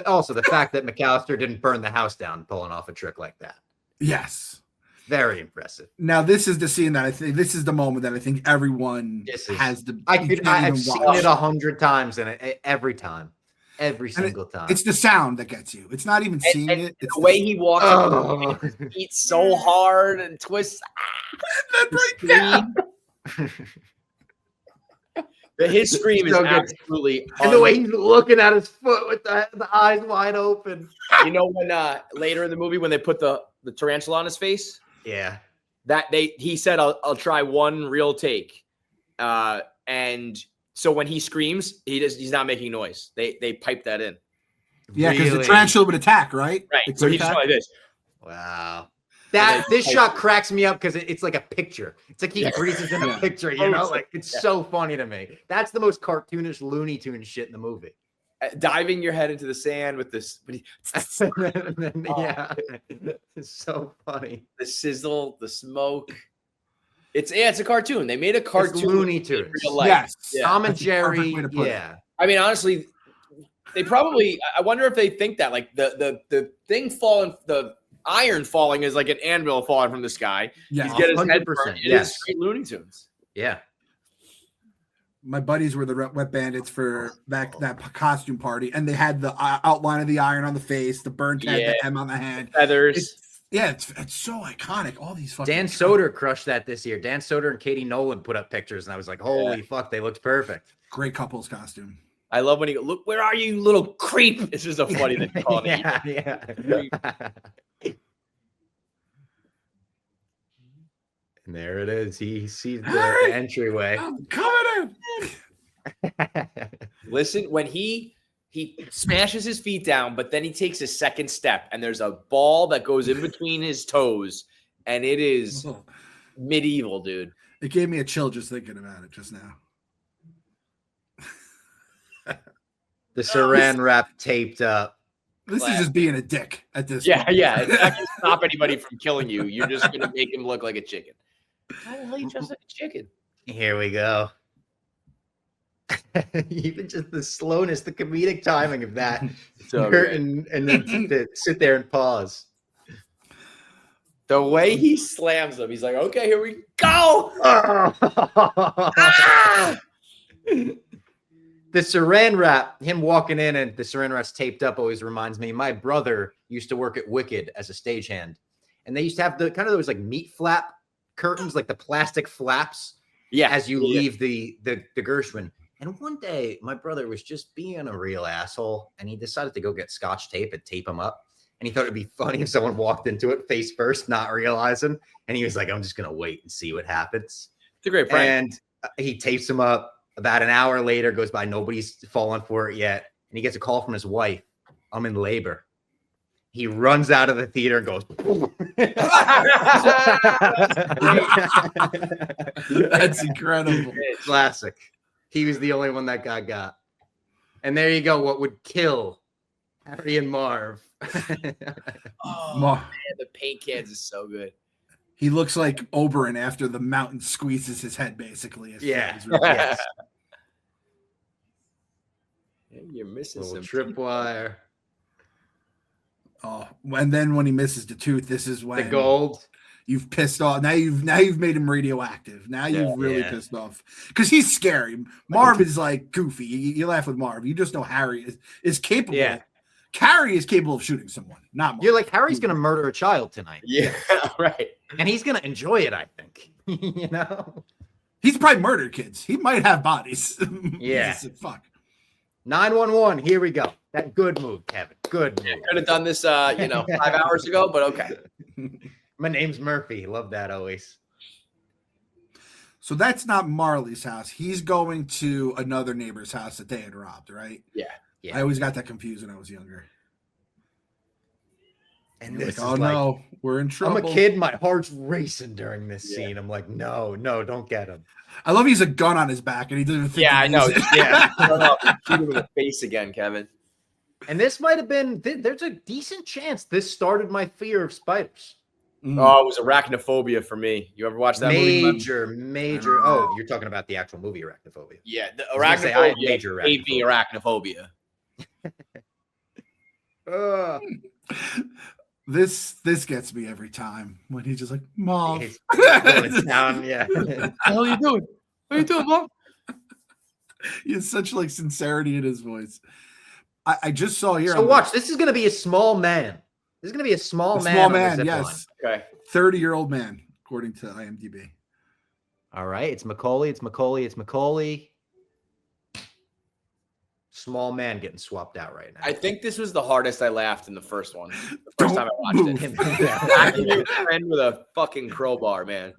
Also, the fact that McAllister didn't burn the house down pulling off a trick like that. Yes. Very impressive. Now, this is the scene that I think this is the moment that I think everyone has the. I've seen it 100 times and every time. Every single time. It's the sound that gets you. It's not even seeing it. It's the way he walks up his feet so hard and twists. His scream is absolutely. And the way he's looking at his foot with the eyes wide open. You know when later in the movie when they put the tarantula on his face? Yeah. He said I'll try one real take. And so when he screams, he's not making noise. They pipe that in. Yeah, because the tarantula would attack, right? Right. So he's just like this. Wow. This shot cracks me up because it's like a picture. It's like he breathes in a picture, you know? Like it's so funny to me. That's the most cartoonish Looney Tunes shit in the movie. Diving your head into the sand with this. Yeah. It's so funny. The sizzle, the smoke. It's a cartoon. They made a cartoon. It's Looney Tunes. Yes. Yeah. Tom and Jerry. Yeah. I mean, honestly, they probably. I wonder if they think that like the thing falling, the iron falling is like an anvil falling from the sky. Yeah, he's getting his head burned. It is straight Looney Tunes. Yeah. My buddies were the Wet Bandits for that costume party, and they had the outline of the iron on the face, the burnt head, the M on the hand, feathers. It's so iconic. All these fucking Dan Soder crushed that this year. Dan Soder and Katie Nolan put up pictures, and I was like, holy fuck, they looked perfect. Great couples costume. I love when he goes, look, where are you, little creep? It's just a funny thing to call it. Yeah. And there it is. He sees the entryway. I'm coming in. Listen, when he smashes his feet down, but then he takes a second step, and there's a ball that goes in between his toes, and it is medieval, dude. It gave me a chill just thinking about it just now. The saran wrap taped up. This is just being a dick at this point. Yeah. It's not going to stop anybody from killing you. You're just going to make him look like a chicken. How the hell you dress like a chicken? Here we go. Even just the slowness, the comedic timing of that. So and then to sit there and pause. The way he slams them, he's like, okay, here we go. The saran wrap, him walking in and the saran wrap's taped up always reminds me. My brother used to work at Wicked as a stagehand. And they used to have the kind of those like meat flap curtains, like the plastic flaps. Yeah. As you leave the Gershwin. And one day my brother was just being a real asshole and he decided to go get Scotch tape and tape them up. And he thought it'd be funny if someone walked into it face first, not realizing. And he was like, I'm just going to wait and see what happens. It's a great prank. And he tapes them up. About an hour later goes by. Nobody's fallen for it yet. And he gets a call from his wife. I'm in labor. He runs out of the theater and goes. That's incredible. Classic. He was the only one that got. And there you go. What would kill Harry and Marv? Oh, Mar- man, the paint cans is so good. He looks like Oberyn after the mountain squeezes his head, basically. Yeah. It's really- Yes. Yeah, you're missing Little some tripwire. Oh, and then when he misses the tooth, this is when The gold. you've pissed off. Now you've made him radioactive. Now you've really pissed off because he's scary. Marv is like goofy. You laugh with Marv. You just know Harry is capable. Yeah. Harry is capable of shooting someone. Not Marv. You're like, Harry's going to murder a child tonight. Yeah, right. And he's going to enjoy it, I think. You know? He's probably murdered kids. He might have bodies. Yeah. Fuck. 911. Here we go. That good move, Kevin. Good move. Could have done this, 5 hours ago, but okay. My name's Murphy. Love that always. So that's not Marley's house. He's going to another neighbor's house that they had robbed, right? Yeah. Yeah. I always got that confused when I was younger. And You're this like, is oh like, no, we're in trouble. I'm a kid. My heart's racing during this scene. I'm like, no, don't get him. I love he's a gun on his back and he doesn't think Yeah, I know. It. Yeah. Shoot him in the face again, Kevin. And this might have been, there's a decent chance this started my fear of spiders. Oh, it was arachnophobia for me. You ever watch that movie? Major. Oh, you're talking about the actual movie Arachnophobia. Yeah, the I was gonna say, I had arachnophobia major gave me arachnophobia. This gets me every time when he's just like, Mom. He's going to town, yeah. What the hell are you doing? What are you doing, Mom? He has such like sincerity in his voice. I just saw here. So watch, this is going to be a small man. This is going to be a small man. Small on the man, zip yes. line. Okay. 30-year-old man, according to IMDb. All right. It's Macaulay. Small man getting swapped out right now. I think this was the hardest I laughed in the first one. The Don't first time I watched move. it. Attacking your friend with a fucking crowbar, man.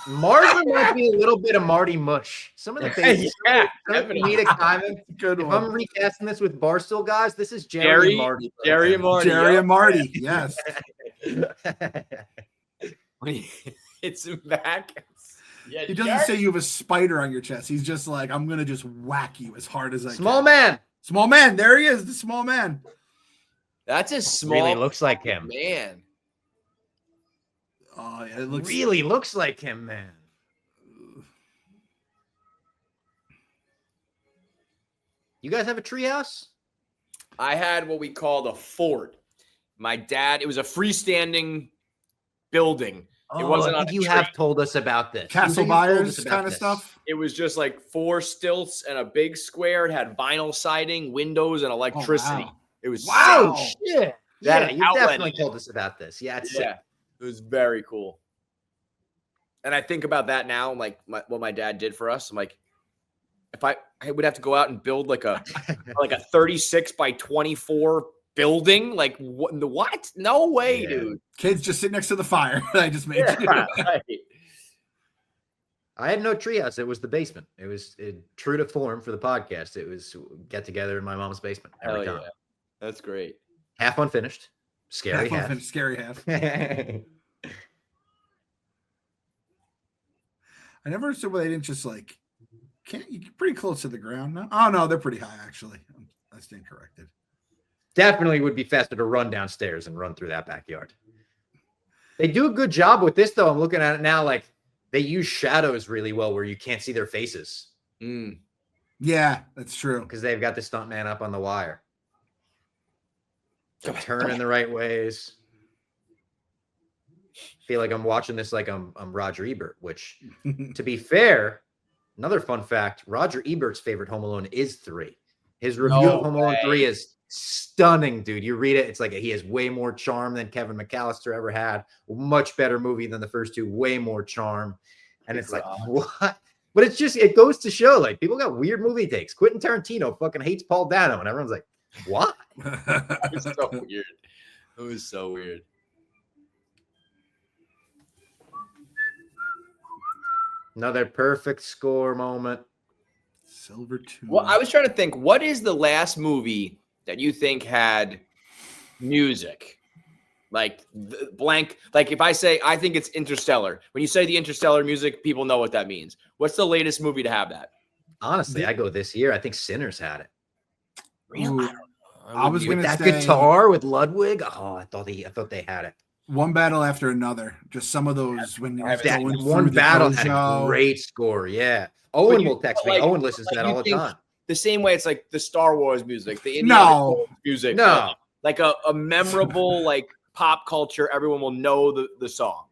Marvin might be a little bit of Marty Mush. Some of the faces, Yeah, some definitely. comedic timing. Good If one. I'm recasting this with Barstool guys, this is Jerry and Marty. Jerry and Marty. Jerry yeah. and Marty, yes. When he hits him back. Yeah, He doesn't say you have a spider on your chest. He's just like, I'm going to just whack you as hard as I Small can. man. Small man. There he is, the small man. That's a small Really looks like him. man. Oh, yeah, it looks Really looks like him, man. You guys have a treehouse? I had what we called a fort. My dad, it was a freestanding building. It wasn't I on think a you tree. have told us about this. Castle You told us Myers about kind of this. stuff. It was just like 4 stilts and a big square. It had vinyl siding, windows, and electricity. wow. It was Wow, sick. shit. That Yeah, an you outlet definitely in it. told us about this. Yeah, it's sick. Yeah, it was very cool. And I think about that now, like what my dad did for us. I'm like, if I would have to go out and build like a 36 by 24 building, like what? No way, Yeah. dude. Kids just sit next to the fire. I just made you. Yeah, right. I had no treehouse. It was the basement. It was true to form for the podcast. It was get together in my mom's basement every Hell time. yeah. That's great. Half unfinished. Scary Half half. of it, scary half. Yeah, I never understood why they didn't just like, can't you get pretty close to the ground? No? Oh, no, they're pretty high, actually. I stand corrected. definitely would be faster to run downstairs and run through that backyard. They do a good job with this, though. I'm looking at it now. Like, they use shadows really well where you can't see their faces Mm. Yeah, that's true. because they've got the stuntman up on the wire. Turning the right ways. Feel like I'm watching this like I'm Roger Ebert, which, to be fair, another fun fact, Roger Ebert's favorite Home Alone is 3. His review No of Home Alone way. 3 is stunning, dude. You read it, it's like he has way more charm than Kevin McAllister ever had. Much better movie than the first 2, way more charm. And it's like, what? But it's just, it goes to show, like, people got weird movie takes. Quentin Tarantino fucking hates Paul Dano, and everyone's like, what? It was so weird. It was so weird. Another perfect score moment. Silver tune. Well, I was trying to think, what is the last movie that you think had music? Like blank. Like if I say I think it's Interstellar, when you say the Interstellar music, people know what that means. What's the latest movie to have that? Honestly, I go this year. I think Sinners had it. Really? Ooh, I was With gonna that say guitar with Ludwig. Oh, I thought they had it. One Battle After Another. Just some of those when you're That going one through the battle had a dojo. great score. Yeah, Owen will text me. like- Owen listens to like that you all the think- time. The same way it's like the Star Wars music, the Indiana No. Jones music. No, Like a memorable like pop culture. Everyone will know the song.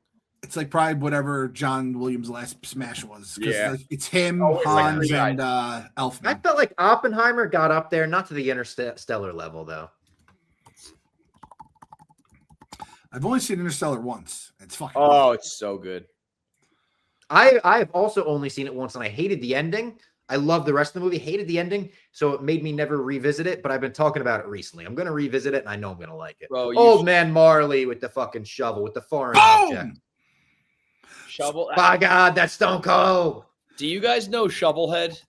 It's like probably whatever John Williams' last smash was. 'Cause Yeah. it's him, Oh, it's like Hans, three and I Elfman. felt like Oppenheimer got up there, not to the Interstellar level though. I've only seen Interstellar once. It's fucking. Oh, it's so good. I have also only seen it once, and I hated the ending. I love the rest of the movie, hated the ending, so it made me never revisit it. But I've been talking about it recently. I'm going to revisit it, and I know I'm going to like it. Bro, Old man Marley with the fucking shovel, with the foreign Boom! object. Shovel. By God, that's Stone Cold. Do you guys know Shovelhead?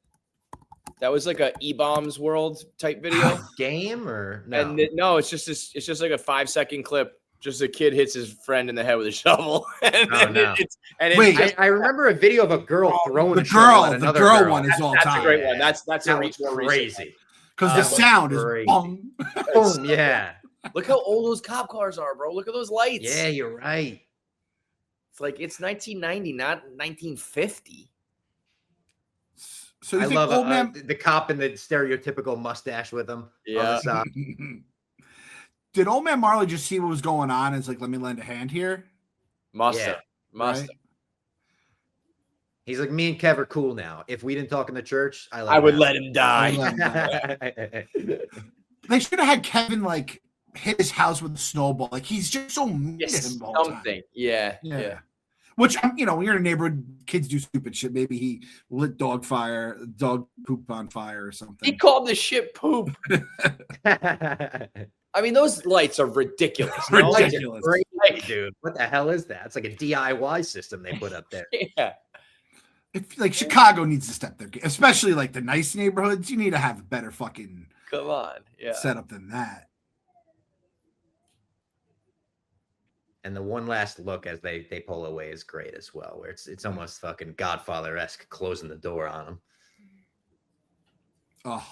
That was like a E-Bombs World type video. Game or no? And no, it's just this. It's just like a 5-second clip. Just a kid hits his friend in the head with a shovel. And Oh, then no. it's Wait, just, I remember a video of a girl throwing The a shovel at girl, the another girl one is all that's time. a great one. That's That a was more recent crazy. Because That the was sound is crazy. bong. Boom, yeah, one. Look how old those cop cars are, bro. Look at those lights. yeah, you're right. It's like it's 1990, not 1950. So you I think love old man? the cop in the stereotypical mustache with him. On the side. Did old man Marley just see what was going on? And it's like, let me lend a hand here. Must Yeah. have. Must Right. have. He's like, me and Kev are cool now. If we didn't talk in the church, I would let him die. They should have had Kevin like hit his house with a snowball. Like he's just so mean to him all the time. Something. Yeah. Yeah. Yeah. Which when you're in a neighborhood, kids do stupid shit. Maybe he lit dog poop on fire or something. He called the shit poop. I mean, those lights are ridiculous. no? Like, Ridiculous. like, Dude, what the hell is that? It's like a DIY system they put up there. yeah. If like Chicago needs to step their game, especially like the nice neighborhoods, you need to have a better fucking Come on. Yeah. setup than that. And the one last look as they pull away is great as well, where it's almost fucking Godfather-esque closing the door on them. Oh,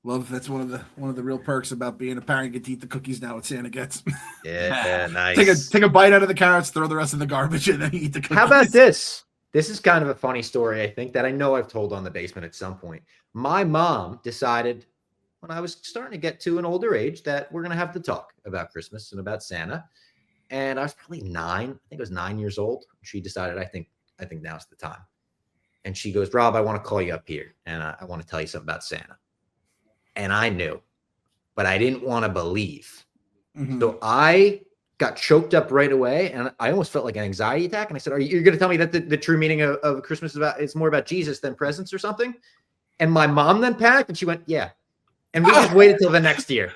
love that's one of the real perks about being a parent. You get to eat the cookies now. What Santa gets. Yeah, nice. take a bite out of the carrots, throw the rest in the garbage, and then eat the cookies. How about this? This is kind of a funny story, I think, that I know I've told on the basement at some point. My mom decided when I was starting to get to an older age that we're going to have to talk about Christmas and about Santa. And I was probably 9. I think I was 9 years old. She decided, I think now's the time. And she goes, Rob, I want to call you up here. And I want to tell you something about Santa. And I knew, but I didn't want to believe. Mhm. So I got choked up right away, and I almost felt like an anxiety attack. And I said, you're going to tell me that the true meaning of Christmas is it's more about Jesus than presents or something? And my mom then panicked, and she went, yeah. And we just waited till the next year.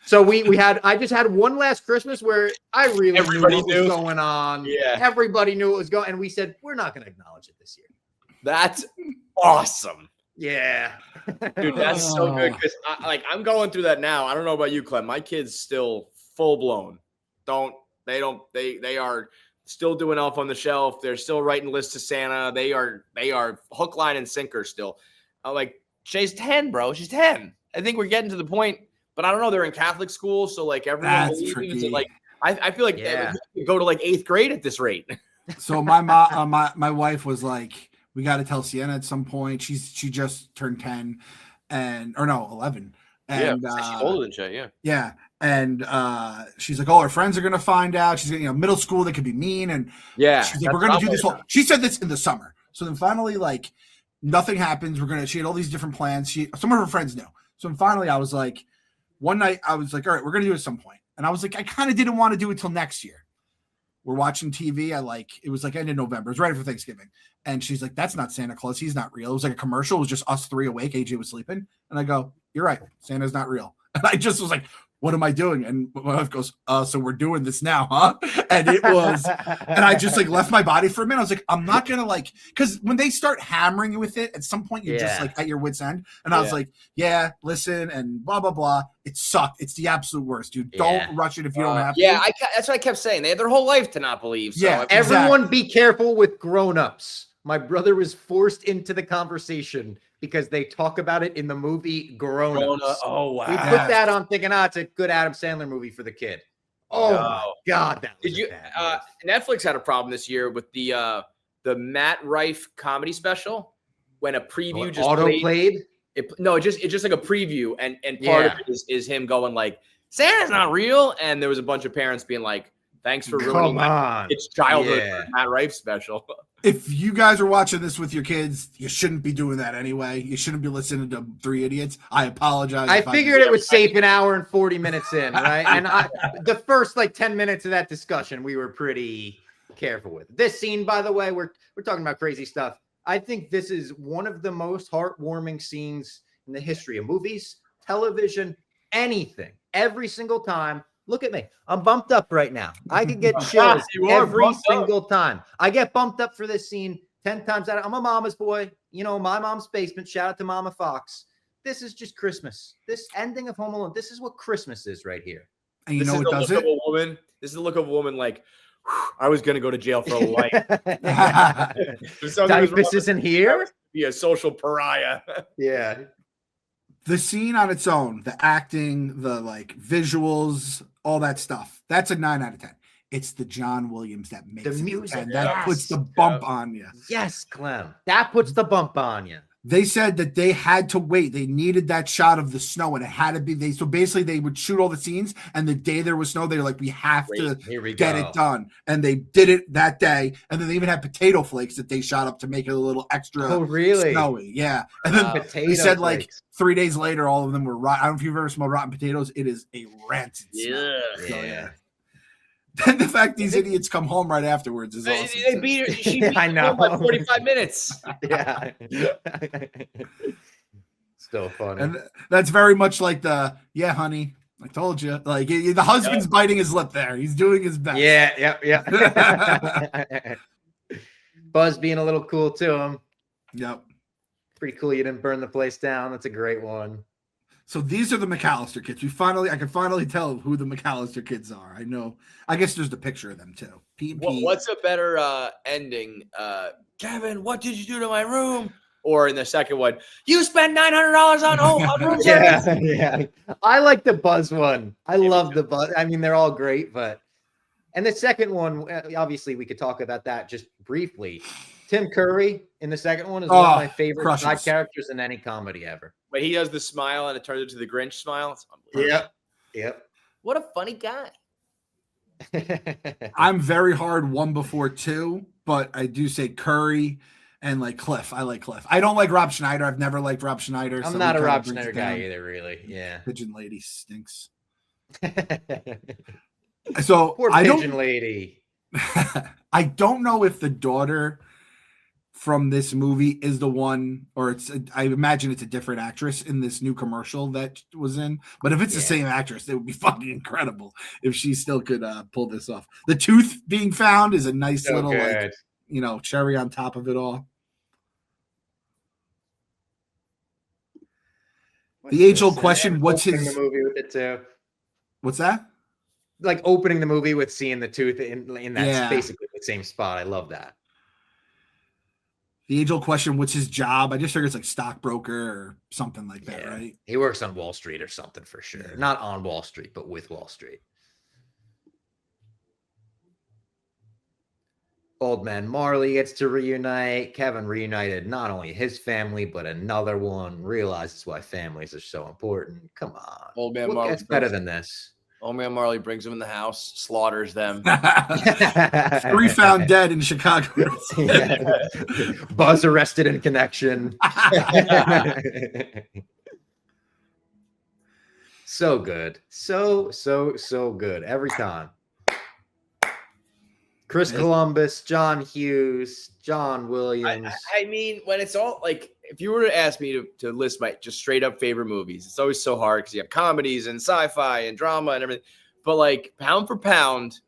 So I just had one last Christmas where I really Everybody knew what was going on. Yeah. Everybody knew what was going, and we said, we're not going to acknowledge it this year. That's awesome. Yeah. Dude, that's so good. Because I'm going through that now. I don't know about you, Clem. My kid's still full blown. They are still doing Elf on the Shelf. They're still writing lists to Santa. They are hook, line, and sinker still. I'm like, she's 10, bro. She's 10. I think we're getting to the point, but I don't know. They're in Catholic school, so like everyone That's believes. tricky. So like I feel like Yeah. they go to like 8th grade at this rate. So my mom, my wife was like, we got to tell Sienna at some point. She just turned 10, 11. And she's older than Shay. Yeah. yeah. And she's like, oh, her friends are gonna find out. She's gonna, middle school, they could be mean. And Yeah. she's like, we're gonna do this whole. She said this in the summer. So then finally, like, nothing happens. She had all these different plans. Some of her friends knew. So then finally, I was like, one night, I was like, all right, we're gonna do it at some point. And I was like, I kind of didn't want to do it till next year. We're watching TV. It was like end of November. It was right after Thanksgiving. And she's like, that's not Santa Claus. He's not real. It was like a commercial. It was just us 3 awake. AJ was sleeping. And I go, you're right. Santa's not real. And I just was like, what am I doing? And my wife goes, so we're doing this now, huh? And it was, and I just like left my body for a minute. I was like, I'm not gonna like, because when they start hammering you with it, at some point you're just like at your wit's end. And I was like, yeah, listen, and blah blah blah. It sucked. It's the absolute worst, dude. Don't rush it if you don't have to. Yeah, that's what I kept saying. They had their whole life to not believe. So yeah, everyone be careful with grown-ups. My brother was forced into the conversation because they talk about it in the movie Grown-Ups. Oh, wow. We put that on thinking, it's a good Adam Sandler movie for the kid. Oh, my God. That was Netflix had a problem this year with the Matt Rife comedy special when a preview just auto-played? It's just like a preview. And part of it is him going like, Santa's not real. And there was a bunch of parents being like, thanks for ruining its childhood for Matt Rife special. If you guys are watching this with your kids, you shouldn't be doing that anyway. You shouldn't be listening to Three Idiots. I apologize. I figured it was safe an hour and 40 minutes in, right? And the first like 10 minutes of that discussion, we were pretty careful with. This scene, by the way, we're talking about crazy stuff. I think this is one of the most heartwarming scenes in the history of movies, television, anything. Every single time. Look at me. I'm bumped up right now. I could get chills every single time. I get bumped up for this scene 10 times out. I'm a mama's boy. You know, my mom's basement. Shout out to Mama Fox. This is just Christmas. This ending of Home Alone. This is what Christmas is right here. And you know what does it? This is the look of a woman like, I was going to go to jail for a life. Typhus isn't here? Be a social pariah. Yeah. The scene on its own, the acting, the like visuals, all that stuff. That's a 9 out of 10. It's the John Williams that makes the music, and that puts the bump on you. Yes, Clem. That puts the bump on you. They said that they had to wait. They needed that shot of the snow, and it had to be so basically they would shoot all the scenes, and the day there was snow, they were like, we have to get it done. And they did it that day. And then they even had potato flakes that they shot up to make it a little extra snowy. Yeah. And then they said like 3 days later, all of them were rotten. I don't know if you've ever smelled rotten potatoes. It is a rancid smell. Yeah. Then the fact these idiots come home right afterwards is awesome. They beat her. She beat I know. by 45 minutes. Yeah. Still funny. And that's very much like yeah, honey, I told you. Like the husband's biting his lip there. He's doing his best. Yeah. Buzz being a little cool to him. Yep. Pretty cool. You didn't burn the place down. That's a great one. So these are the McAllister kids. I can finally tell who the McAllister kids are. I know. I guess there's the picture of them too. Pete. What's a better ending? Kevin, what did you do to my room? Or in the second one, you spent $900 on room service. Yeah. I like the Buzz one. I love the Buzz. I mean, they're all great, and the second one, obviously, we could talk about that just briefly. Tim Curry in the second one is one of my favorite side characters in any comedy ever. But he does the smile and it turns into the Grinch smile. It's unbelievable. Yep. What a funny guy. I'm very hard 1 before 2, but I do say Curry and like Cliff. I like Cliff. I don't like Rob Schneider. I've never liked Rob Schneider. I'm not a Rob Schneider guy either, really. Yeah. Pigeon Lady stinks. So poor Pigeon Lady. I don't know if the daughter from this movie is the one, or I imagine it's a different actress in this new commercial that was in. But if it's the same actress, it would be fucking incredible if she still could pull this off. The tooth being found is a nice little, like, cherry on top of it all. The age-old question: what's his movie with it too? What's that? Like opening the movie with seeing the tooth in that basically the same spot. I love that. The age-old question, what's his job? I just figure it's like stockbroker or something like that, right? He works on Wall Street or something for sure. Yeah. Not on Wall Street, but with Wall Street. Old man Marley gets to reunite. Kevin reunited not only his family, but another one. Realizes why families are so important. Come on. Old man Marley gets better than this. Old man Marley brings them in the house, slaughters them. 3 found dead in Chicago. Buzz arrested in connection. So good. So good. Every time. Chris Columbus, John Hughes, John Williams. I mean, when it's all like, if you were to ask me to list my just straight up favorite movies, it's always so hard because you have comedies and sci-fi and drama and everything. But like pound for pound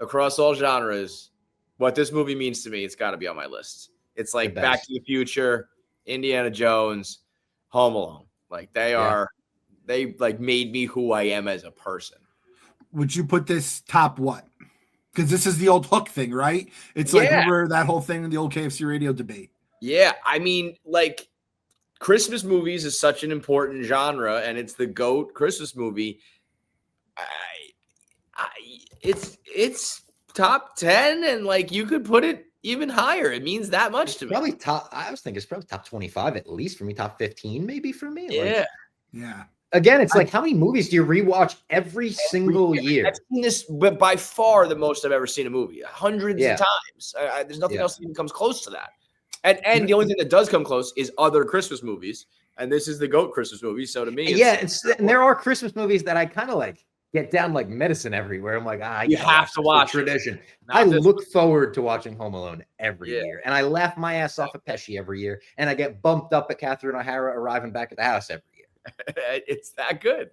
across all genres, what this movie means to me, it's got to be on my list. It's like Back to the Future, Indiana Jones, Home Alone. Like they like made me who I am as a person. Would you put this top what? Because this is the old Hook thing, right? It's like, remember that whole thing in the old KFC radio debate? Yeah. I mean, like Christmas movies is such an important genre, and it's the GOAT Christmas movie. It's top 10, and like you could put it even higher. It means that much to me. Probably top. I was thinking it's probably top 25 at least for me. Top 15 maybe for me. Yeah. Again, it's like how many movies do you rewatch every single year? I've seen this, but by far the most I've ever seen a movie, hundreds of times. There's nothing else that even comes close to that. And the only thing that does come close is other Christmas movies, and this is the GOAT Christmas movie. So to me, and there are Christmas movies that I kind of like get down like medicine everywhere. I'm like, you have to watch tradition. I look forward to watching Home Alone every year, and I laugh my ass off at Pesci every year, and I get bumped up at Catherine O'Hara arriving back at the house every year. It's that good.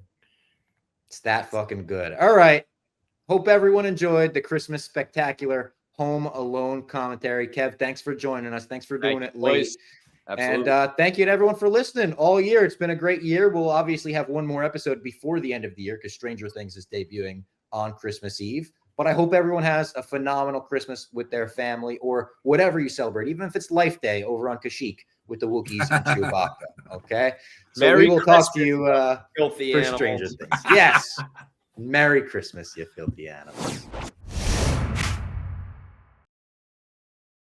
It's that fucking good. All right. Hope everyone enjoyed the Christmas spectacular Home Alone commentary. Kev, thanks for joining us. Thanks for doing it late. Absolutely. And thank you to everyone for listening all year. It's been a great year. We'll obviously have one more episode before the end of the year because Stranger Things is debuting on Christmas Eve. But I hope everyone has a phenomenal Christmas with their family or whatever you celebrate, even if it's Life Day over on Kashyyyk with the Wookiees and Chewbacca. Okay? So we will talk to you filthy for animals. Stranger Things. Yes. Merry Christmas, you filthy animals.